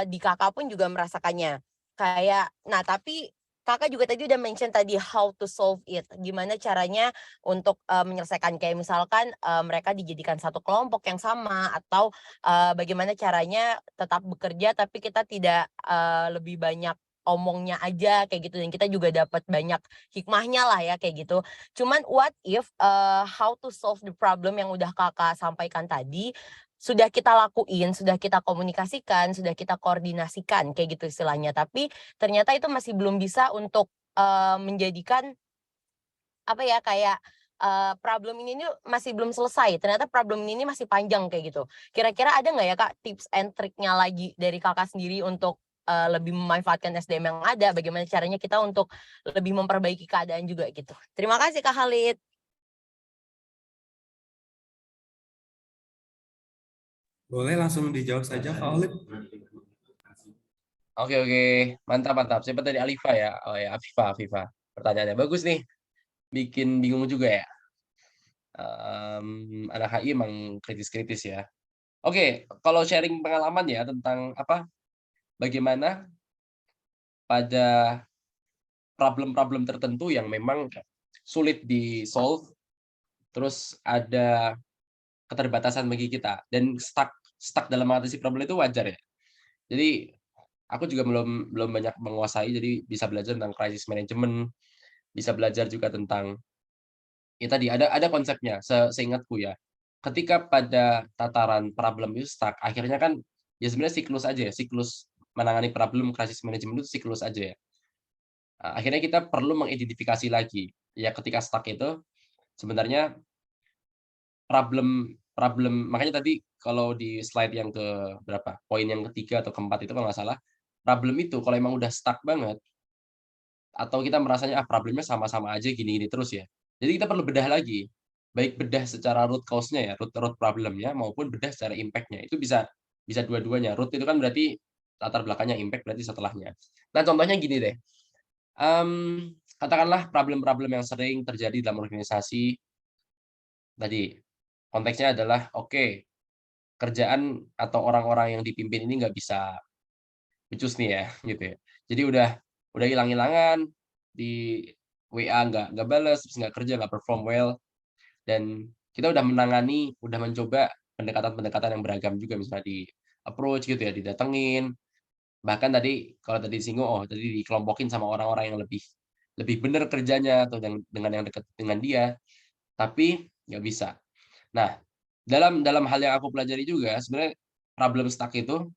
di kakak pun juga merasakannya kayak nah tapi kakak juga tadi udah mention tadi how to solve it gimana caranya untuk menyelesaikan kayak misalkan mereka dijadikan satu kelompok yang sama atau bagaimana caranya tetap bekerja tapi kita tidak lebih banyak omongnya aja kayak gitu, dan kita juga dapat banyak hikmahnya lah ya kayak gitu. Cuman what if how to solve the problem yang udah Kakak sampaikan tadi, sudah kita lakuin, sudah kita komunikasikan, sudah kita koordinasikan kayak gitu istilahnya, tapi ternyata itu masih belum bisa untuk menjadikan apa ya, kayak problem ini nih masih belum selesai, ternyata problem ini masih panjang kayak gitu. Kira-kira ada nggak ya Kak tips and triknya lagi dari Kakak sendiri untuk lebih memanfaatkan SDM yang ada, bagaimana caranya kita untuk lebih memperbaiki keadaan juga gitu. Terima kasih Kak Khalid. Boleh langsung dijawab saja, Kak Khalid. Oke, mantap mantap. Siapa tadi Alifa ya? Oh ya, Afifa. Pertanyaannya bagus nih. Bikin bingung juga ya. Anak HI emang kritis-kritis ya. Oke, kalau sharing pengalaman ya tentang apa? Bagaimana pada problem-problem tertentu yang memang sulit di-solve, terus ada keterbatasan bagi kita dan stuck dalam mengatasi problem itu wajar ya. Jadi aku juga belum belum banyak menguasai, jadi bisa belajar tentang crisis management, bisa belajar juga tentang ya tadi ada konsepnya seingatku ya. Ketika pada tataran problem itu stuck, akhirnya kan ya sebenarnya siklus aja ya, siklus menangani problem crisis management itu siklus aja ya. Akhirnya kita perlu mengidentifikasi lagi, ya ketika stuck itu sebenarnya problem problem makanya tadi kalau di slide yang ke berapa, poin yang ketiga atau keempat itu kalau nggak salah, problem itu kalau emang udah stuck banget, atau kita merasanya, "Ah, problemnya sama-sama aja gini-gini terus ya." Jadi kita perlu bedah lagi, baik bedah secara root cause-nya ya, root root problem-nya maupun bedah secara impact-nya. Itu bisa bisa dua-duanya. Root itu kan berarti latar belakangnya, impact berarti setelahnya. Nah, contohnya gini deh, katakanlah problem-problem yang sering terjadi dalam organisasi tadi, konteksnya adalah, oke, kerjaan atau orang-orang yang dipimpin ini nggak bisa becus nih ya, gitu ya. Jadi udah hilang-hilangan, di WA nggak bales, terus nggak kerja, nggak perform well, dan kita udah menangani, udah mencoba pendekatan-pendekatan yang beragam juga, misalnya di-approach gitu ya, didatengin, bahkan tadi kalau tadi disinggung, oh tadi dikelompokin sama orang-orang yang lebih lebih bener kerjanya atau dengan yang dekat dengan dia, tapi nggak bisa. Nah, dalam dalam hal yang aku pelajari juga, sebenarnya problem stuck itu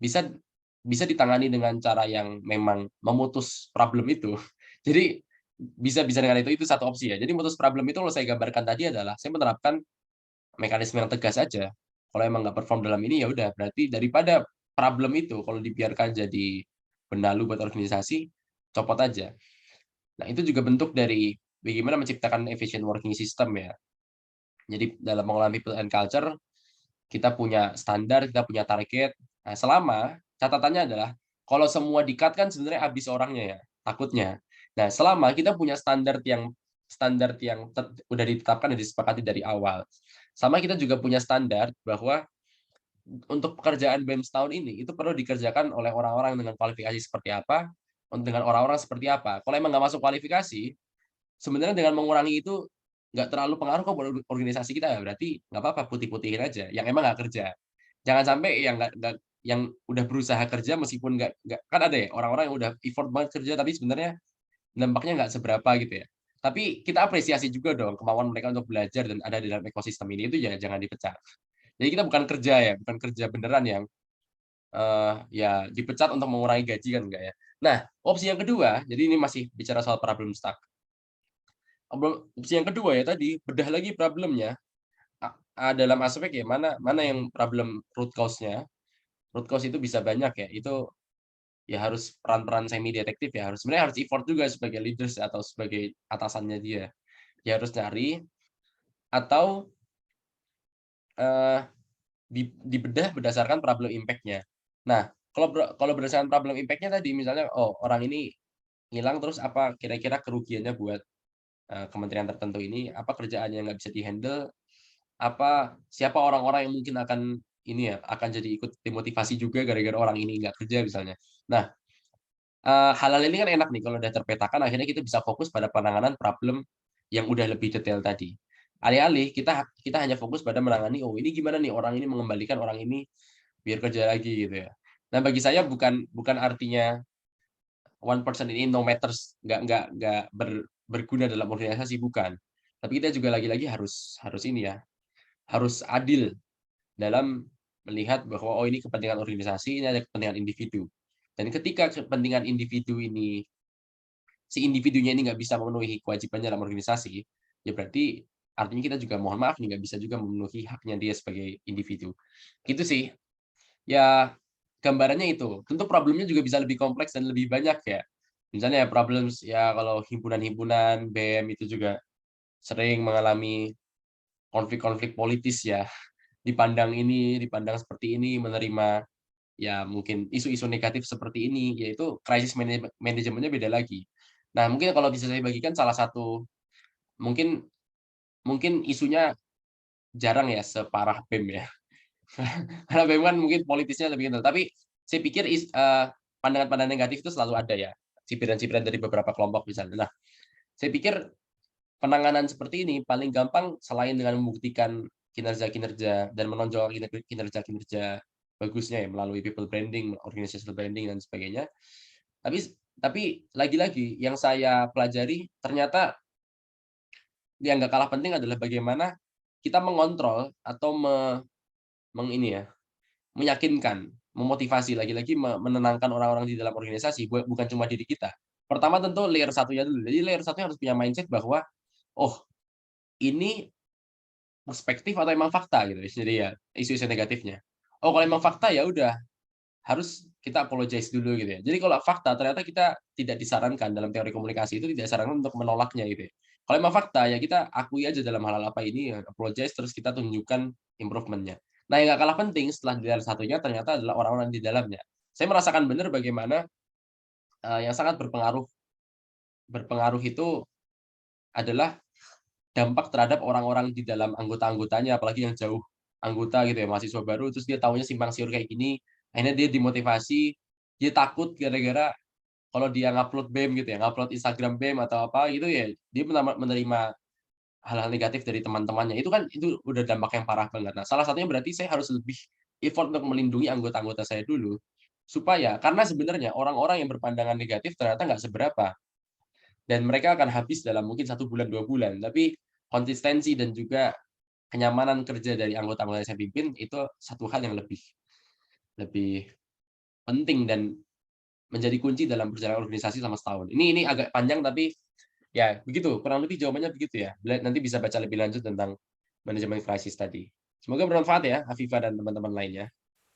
bisa bisa ditangani dengan cara yang memang memutus problem itu. Jadi bisa bisa dengan itu satu opsi ya. Jadi mutus problem itu kalau saya gambarkan tadi adalah saya menerapkan mekanisme yang tegas aja. Kalau emang nggak perform dalam ini, ya udah berarti daripada problem itu kalau dibiarkan jadi benalu buat organisasi, copot aja. Nah, itu juga bentuk dari bagaimana menciptakan efficient working system ya. Jadi dalam mengelola people and culture, kita punya standar, kita punya target. Nah, selama catatannya adalah kalau semua di-cut kan sebenarnya habis orangnya ya, takutnya. Nah, selama kita punya standar yang udah ditetapkan dan disepakati dari awal. Sama kita juga punya standar bahwa untuk pekerjaan BEM setahun ini, itu perlu dikerjakan oleh orang-orang dengan kualifikasi seperti apa, dengan orang-orang seperti apa. Kalau emang nggak masuk kualifikasi, sebenarnya dengan mengurangi itu nggak terlalu pengaruh kok buat organisasi kita ya, berarti nggak apa-apa, putih-putihin aja, yang emang nggak kerja. Jangan sampai yang nggak yang udah berusaha kerja meskipun nggak kan ada ya orang-orang yang udah effort banget kerja, tapi sebenarnya dampaknya nggak seberapa gitu ya. Tapi kita apresiasi juga dong kemauan mereka untuk belajar dan ada di dalam ekosistem ini, itu ya jangan dipecat. Jadi kita bukan kerja ya, bukan kerja beneran yang, ya dipecat untuk mengurangi gaji kan enggak ya. Nah, opsi yang kedua, jadi ini masih bicara soal problem stuck. Opsi yang kedua ya tadi, bedah lagi problemnya, dalam aspek ya mana mana yang problem root cause-nya. Root cause itu bisa banyak ya, itu ya harus peran-peran semi detektif ya, sebenarnya harus effort juga sebagai leaders atau sebagai atasannya dia. Dia harus nyari atau, eee, dibedah berdasarkan problem impact-nya. Nah, kalau berdasarkan problem impact-nya tadi misalnya, oh orang ini hilang terus apa kira-kira kerugiannya buat, kementerian tertentu ini, apa kerjaannya nggak bisa di-handle, siapa orang-orang yang mungkin akan ini ya, akan jadi ikut demotivasi juga gara-gara orang ini nggak kerja misalnya. Nah, hal-hal ini kan enak nih kalau udah terpetakan akhirnya kita bisa fokus pada penanganan problem yang udah lebih detail tadi. Alih-alih kita kita hanya fokus pada menangani, "Oh ini gimana nih orang ini mengembalikan orang ini biar kerja lagi," gitu ya. Nah bagi saya bukan bukan artinya 1% ini no matters, nggak berguna dalam organisasi, bukan. Tapi kita juga lagi-lagi harus ini ya, harus adil dalam melihat bahwa, oh ini kepentingan organisasi, ini ada kepentingan individu. Dan ketika kepentingan individu ini, si individunya ini nggak bisa memenuhi kewajibannya dalam organisasi, ya berarti artinya kita juga mohon maaf nih, nggak bisa juga memenuhi haknya dia sebagai individu. Gitu sih. Ya, gambarannya itu. Tentu problemnya juga bisa lebih kompleks dan lebih banyak ya. Misalnya problems ya kalau himpunan-himpunan BEM itu juga sering mengalami konflik-konflik politis ya. Dipandang ini, dipandang seperti ini, menerima ya mungkin isu-isu negatif seperti ini, yaitu krisis manajemennya beda lagi. Nah, mungkin kalau bisa saya bagikan salah satu mungkin mungkin isunya jarang ya separah BEM ya. Karena BEM kan mungkin politisnya lebih kental, tapi saya pikir pandangan-pandangan negatif itu selalu ada ya, cibiran-cibiran dari beberapa kelompok misalnya. Nah, saya pikir penanganan seperti ini paling gampang selain dengan membuktikan kinerja-kinerja dan menonjolkan kinerja-kinerja bagusnya ya melalui people branding, organizational branding dan sebagainya. Tapi lagi-lagi yang saya pelajari ternyata yang nggak kalah penting adalah bagaimana kita mengontrol atau ini ya, meyakinkan, memotivasi, lagi-lagi menenangkan orang-orang di dalam organisasi, bukan cuma diri kita. Pertama tentu layer satunya dulu. Jadi layer satunya harus punya mindset bahwa, oh ini perspektif atau emang fakta gitu. Jadi ya isu-isu negatifnya. Oh kalau emang fakta ya udah harus kita apologize dulu gitu ya. Jadi kalau fakta ternyata kita tidak disarankan dalam teori komunikasi itu tidak disarankan untuk menolaknya gitu ya. Kalau emang fakta ya kita akui aja dalam hal-hal apa ini, ya, apologize terus kita tunjukkan improvement-nya. Nah yang nggak kalah penting setelah di satunya ternyata adalah orang-orang di dalamnya. Saya merasakan benar bagaimana yang sangat berpengaruh berpengaruh itu adalah dampak terhadap orang-orang di dalam anggota-anggotanya, apalagi yang jauh anggota gitu ya, mahasiswa baru, terus dia taunya simpang siur kayak gini, akhirnya dia dimotivasi, dia takut gara-gara kalau dia ngupload BEM gitu ya, ngupload Instagram BEM atau apa gitu ya, dia menerima hal-hal negatif dari teman-temannya. Itu kan itu udah dampak yang parah banget. Nah, salah satunya berarti saya harus lebih effort untuk melindungi anggota-anggota saya dulu, supaya karena sebenarnya orang-orang yang berpandangan negatif ternyata nggak seberapa, dan mereka akan habis dalam mungkin 1 bulan, 2 bulan, tapi konsistensi dan juga kenyamanan kerja dari anggota-anggota yang saya pimpin itu satu hal yang lebih lebih penting dan menjadi kunci dalam perjalanan organisasi selama setahun. Ini agak panjang tapi ya begitu, kurang lebih jawabannya begitu ya. Nanti bisa baca lebih lanjut tentang manajemen krisis tadi. Semoga bermanfaat ya, Afifah dan teman-teman lainnya.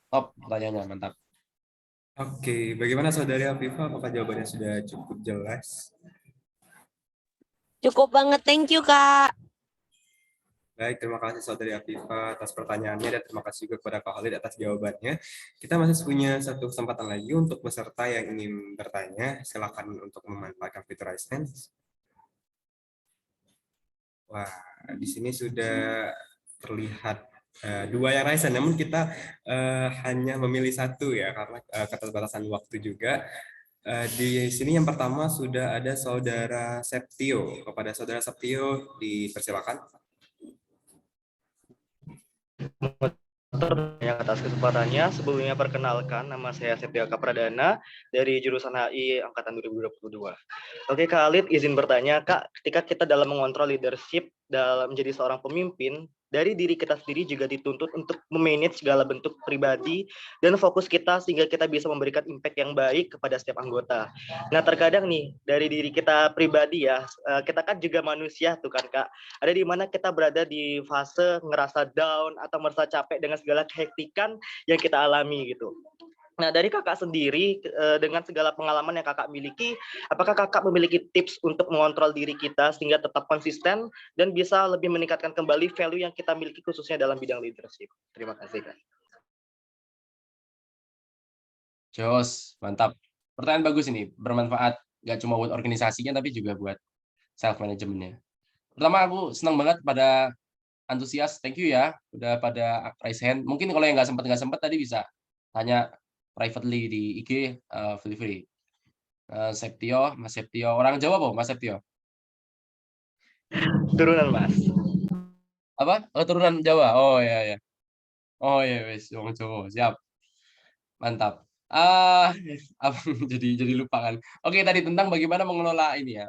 Top pertanyaannya, mantap. Oke, bagaimana Saudari Afifah? Apakah jawabannya sudah cukup jelas? Cukup banget, thank you Kak. Baik, terima kasih Saudari Afifah atas pertanyaannya dan terima kasih juga kepada Kak Khalid atas jawabannya. Kita masih punya satu kesempatan lagi untuk peserta yang ingin bertanya. Silakan untuk memanfaatkan fitur raise hand. Wah, di sini sudah terlihat dua yang raise hand, namun kita hanya memilih satu ya karena keterbatasan waktu juga. Di sini yang pertama sudah ada Saudara Septio. Kepada Saudara Septio dipersilakan. Yang atas kesempatannya. Sebelumnya perkenalkan, nama saya Septio Kapradana dari jurusan HI Angkatan 2022. Oke Kak Khalid, izin bertanya Kak, ketika kita dalam mengontrol leadership dalam menjadi seorang pemimpin, dari diri kita sendiri juga dituntut untuk memanage segala bentuk pribadi dan fokus kita sehingga kita bisa memberikan impact yang baik kepada setiap anggota. Nah terkadang nih, dari diri kita pribadi ya, kita kan juga manusia tuh kan Kak, ada di mana kita berada di fase ngerasa down atau merasa capek dengan segala kehektikan yang kita alami gitu. Nah, dari kakak sendiri, dengan segala pengalaman yang kakak miliki, apakah kakak memiliki tips untuk mengontrol diri kita sehingga tetap konsisten dan bisa lebih meningkatkan kembali value yang kita miliki khususnya dalam bidang leadership? Terima kasih, Kak. Jos, mantap. Pertanyaan bagus ini, bermanfaat nggak cuma buat organisasinya tapi juga buat self manajemennya. Pertama aku senang banget pada antusias, thank you ya udah pada raise hand. Mungkin kalau yang nggak sempat tadi bisa tanya privately di IG, feel free. Septio, Mas Septio, orang Jawa apa Mas Septio? Turunan, Mas. Apa? Oh, turunan Jawa. Oh ya ya. Oh ya wis, wong Jawa, siap. Mantap. Ah, apa jadi lupa kan. Oke, tadi tentang bagaimana mengelola ini ya,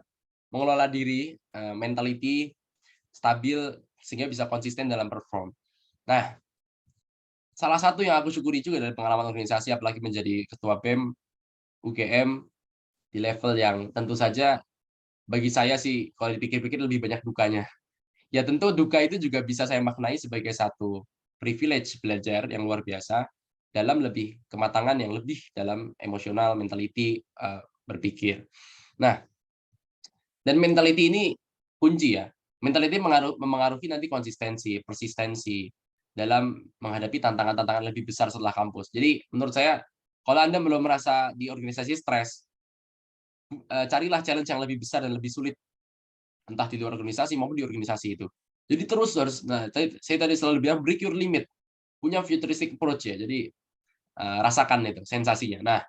mengelola diri, mentality stabil sehingga bisa konsisten dalam perform. Nah, salah satu yang aku syukuri juga dari pengalaman organisasi apalagi menjadi ketua BEM, UGM di level yang tentu saja bagi saya sih kalau dipikir-pikir lebih banyak dukanya. Ya tentu duka itu juga bisa saya maknai sebagai satu privilege belajar yang luar biasa dalam lebih kematangan yang lebih dalam emosional, mentality, berpikir. Nah, dan mentality ini kunci ya. Mentality memengaruhi nanti konsistensi, persistensi dalam menghadapi tantangan-tantangan lebih besar setelah kampus. Jadi menurut saya kalau Anda belum merasa di organisasi stres, carilah challenge yang lebih besar dan lebih sulit, entah di luar organisasi maupun di organisasi itu. Jadi terus harus, nah saya tadi selalu bilang break your limit, punya futuristic approach ya. Jadi rasakan itu sensasinya. Nah,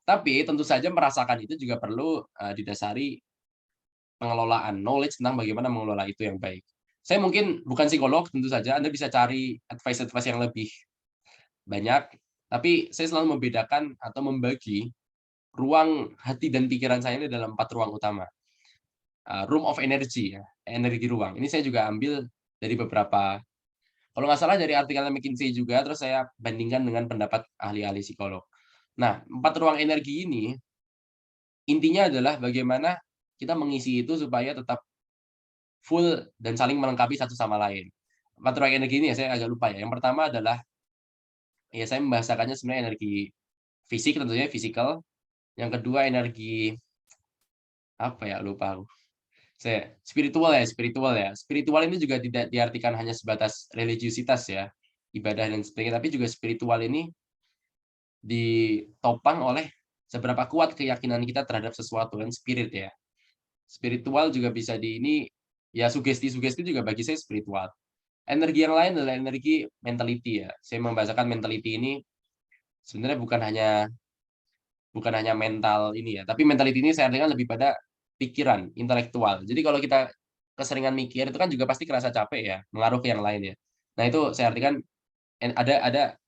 tapi tentu saja merasakan itu juga perlu didasari pengelolaan, knowledge tentang bagaimana mengelola itu yang baik. Saya mungkin bukan psikolog, tentu saja Anda bisa cari advice-advice yang lebih banyak, tapi saya selalu membedakan atau membagi ruang hati dan pikiran saya ini dalam 4 ruang utama. Room of energy ya, energi ruang. Ini saya juga ambil dari beberapa, kalau nggak salah dari artikel McKinsey juga, terus saya bandingkan dengan pendapat ahli-ahli psikolog. Nah, 4 ruang energi ini intinya adalah bagaimana kita mengisi itu supaya tetap full dan saling melengkapi satu sama lain. 4 ruang energi ini ya saya agak lupa ya. Yang pertama adalah, ya saya membahasakannya sebenarnya energi fisik tentunya, physical. Yang kedua energi, apa ya, lupa aku. Spiritual ya, spiritual ya. Spiritual ini juga tidak diartikan hanya sebatas religiusitas ya, ibadah dan sebagainya, tapi juga spiritual ini ditopang oleh seberapa kuat keyakinan kita terhadap sesuatu kan, spirit ya. Spiritual juga bisa ini, ya sugesti-sugesti juga bagi saya spiritual. Energi yang lain adalah energi mentality ya. Saya membahasakan mentality ini sebenarnya bukan hanya mental ini ya, tapi mentality ini saya artikan lebih pada pikiran, intelektual. Jadi kalau kita keseringan mikir itu kan juga pasti kerasa capek ya, mengaruh ke yang lain ya. Nah itu saya artikan ada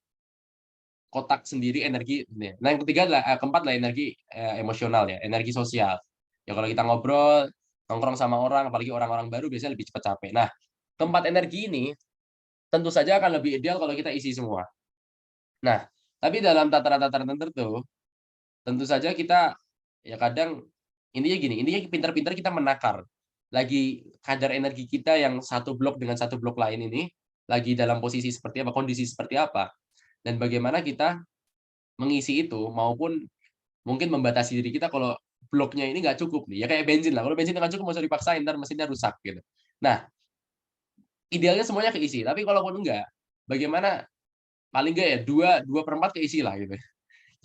kotak sendiri energi ini. Nah yang ketiga adalah keempat adalah energi emosional ya, energi sosial. Ya kalau kita ngobrol, nongkrong sama orang, apalagi orang-orang baru biasanya lebih cepat capek. Nah, keempat energi ini tentu saja akan lebih ideal kalau kita isi semua. Nah, tapi dalam tataran-tataran tertentu, tentu saja kita ya kadang intinya pintar-pintar kita menakar. Lagi kadar energi kita yang satu blok dengan satu blok lain ini lagi dalam posisi seperti apa, kondisi seperti apa, dan bagaimana kita mengisi itu maupun mungkin membatasi diri kita kalau bloknya ini nggak cukup nih, ya kayak bensin lah, kalau bensin nggak cukup nggak usah dipaksain, entar mesinnya rusak gitu. Nah, idealnya semuanya keisi, tapi kalaupun enggak, bagaimana paling enggak ya 2/4 keisi lah gitu.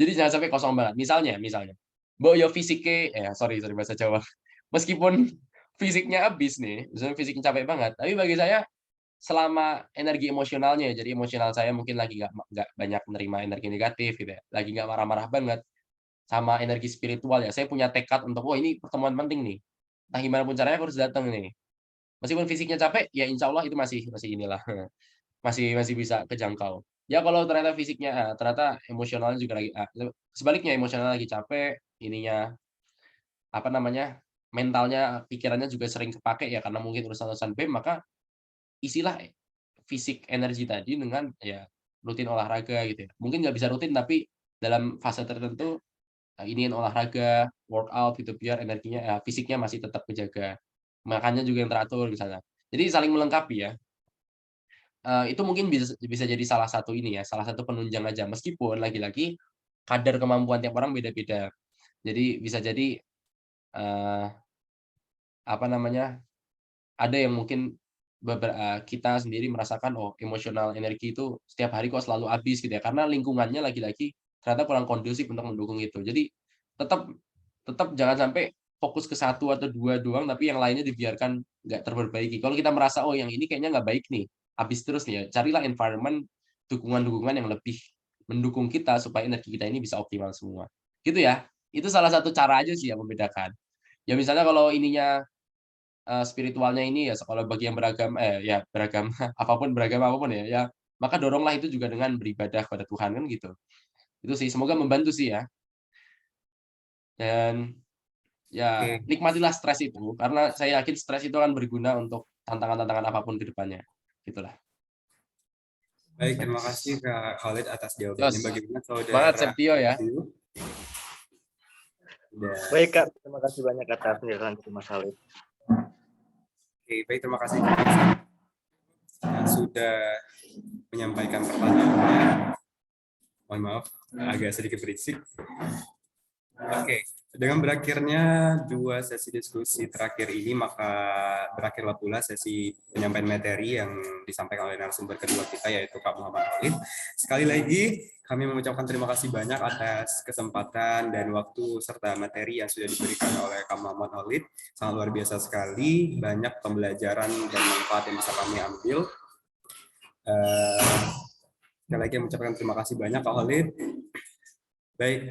Jadi jangan sampai kosong banget. Misalnya, mbok yo fisike sorry bahasa Jawa. Meskipun fisiknya habis nih, misalnya fisiknya capek banget, tapi bagi saya selama energi emosionalnya, jadi emosional saya mungkin lagi nggak banyak menerima energi negatif gitu ya, lagi nggak marah-marah banget, sama energi spiritual ya, saya punya tekad untuk, "Oh ini pertemuan penting nih, entah gimana pun caranya aku harus datang nih." Meskipun fisiknya capek, ya insya Allah itu masih masih inilah, masih masih bisa kejangkau. Ya kalau ternyata fisiknya ternyata emosionalnya juga lagi sebaliknya emosionalnya lagi capek, ininya, apa namanya, mentalnya, pikirannya juga sering kepake ya karena mungkin urusan-urusan BEM, maka isilah fisik energi tadi dengan ya rutin olahraga gitu ya. Mungkin nggak bisa rutin tapi dalam fase tertentu, iniin olahraga, workout gitu biar energinya fisiknya masih tetap kejaga. Makannya juga yang teratur misalnya. Jadi saling melengkapi ya. Itu mungkin bisa jadi salah satu ini ya, salah satu penunjang aja, meskipun lagi-lagi kadar kemampuan tiap orang beda-beda. Jadi bisa jadi, eee, apa namanya, ada yang mungkin kita sendiri merasakan, oh emosional energi itu setiap hari kok selalu habis gitu ya, karena lingkungannya lagi-lagi ternyata kurang kondusif untuk mendukung itu. Jadi tetap tetap jangan sampai fokus ke satu atau 2 doang, tapi yang lainnya dibiarkan nggak terperbaiki. Kalau kita merasa, "Oh yang ini kayaknya nggak baik nih, habis terus nih ya," carilah environment, dukungan-dukungan yang lebih mendukung kita supaya energi kita ini bisa optimal semua. Gitu ya. Itu salah satu cara aja sih yang membedakan. Ya misalnya kalau ininya spiritualnya ini ya kalau bagi yang beragama ya beragama apapun beragama apapun ya, ya maka doronglah itu juga dengan beribadah kepada Tuhan kan gitu. Itu sih, semoga membantu sih ya. Dan ya Oke. nikmatilah stres itu, karena saya yakin stres itu akan berguna untuk tantangan-tantangan apapun ke depannya. Gitulah. Baik, terima kasih Kak Khalid atas jawabannya. Yos, Bagaimana semangat Saudara Septio ya. Matthew? Baik Kak, terima kasih banyak atas penjelasan dari Mas Khalid. Oke, baik, terima kasih Kak yang sudah menyampaikan pertanyaannya. Mohon maaf, agak sedikit berisik. Oke, dengan berakhirnya 2 sesi diskusi terakhir ini, maka berakhirlah pula sesi penyampaian materi yang disampaikan oleh narasumber kedua kita, yaitu Kak Muhammad Khalid. Sekali lagi, kami mengucapkan terima kasih banyak atas kesempatan dan waktu serta materi yang sudah diberikan oleh Kak Muhammad Khalid. Sangat luar biasa sekali, banyak pembelajaran dan manfaat yang bisa kami ambil. Sekali lagi mengucapkan terima kasih banyak Kak Khalid. Baik.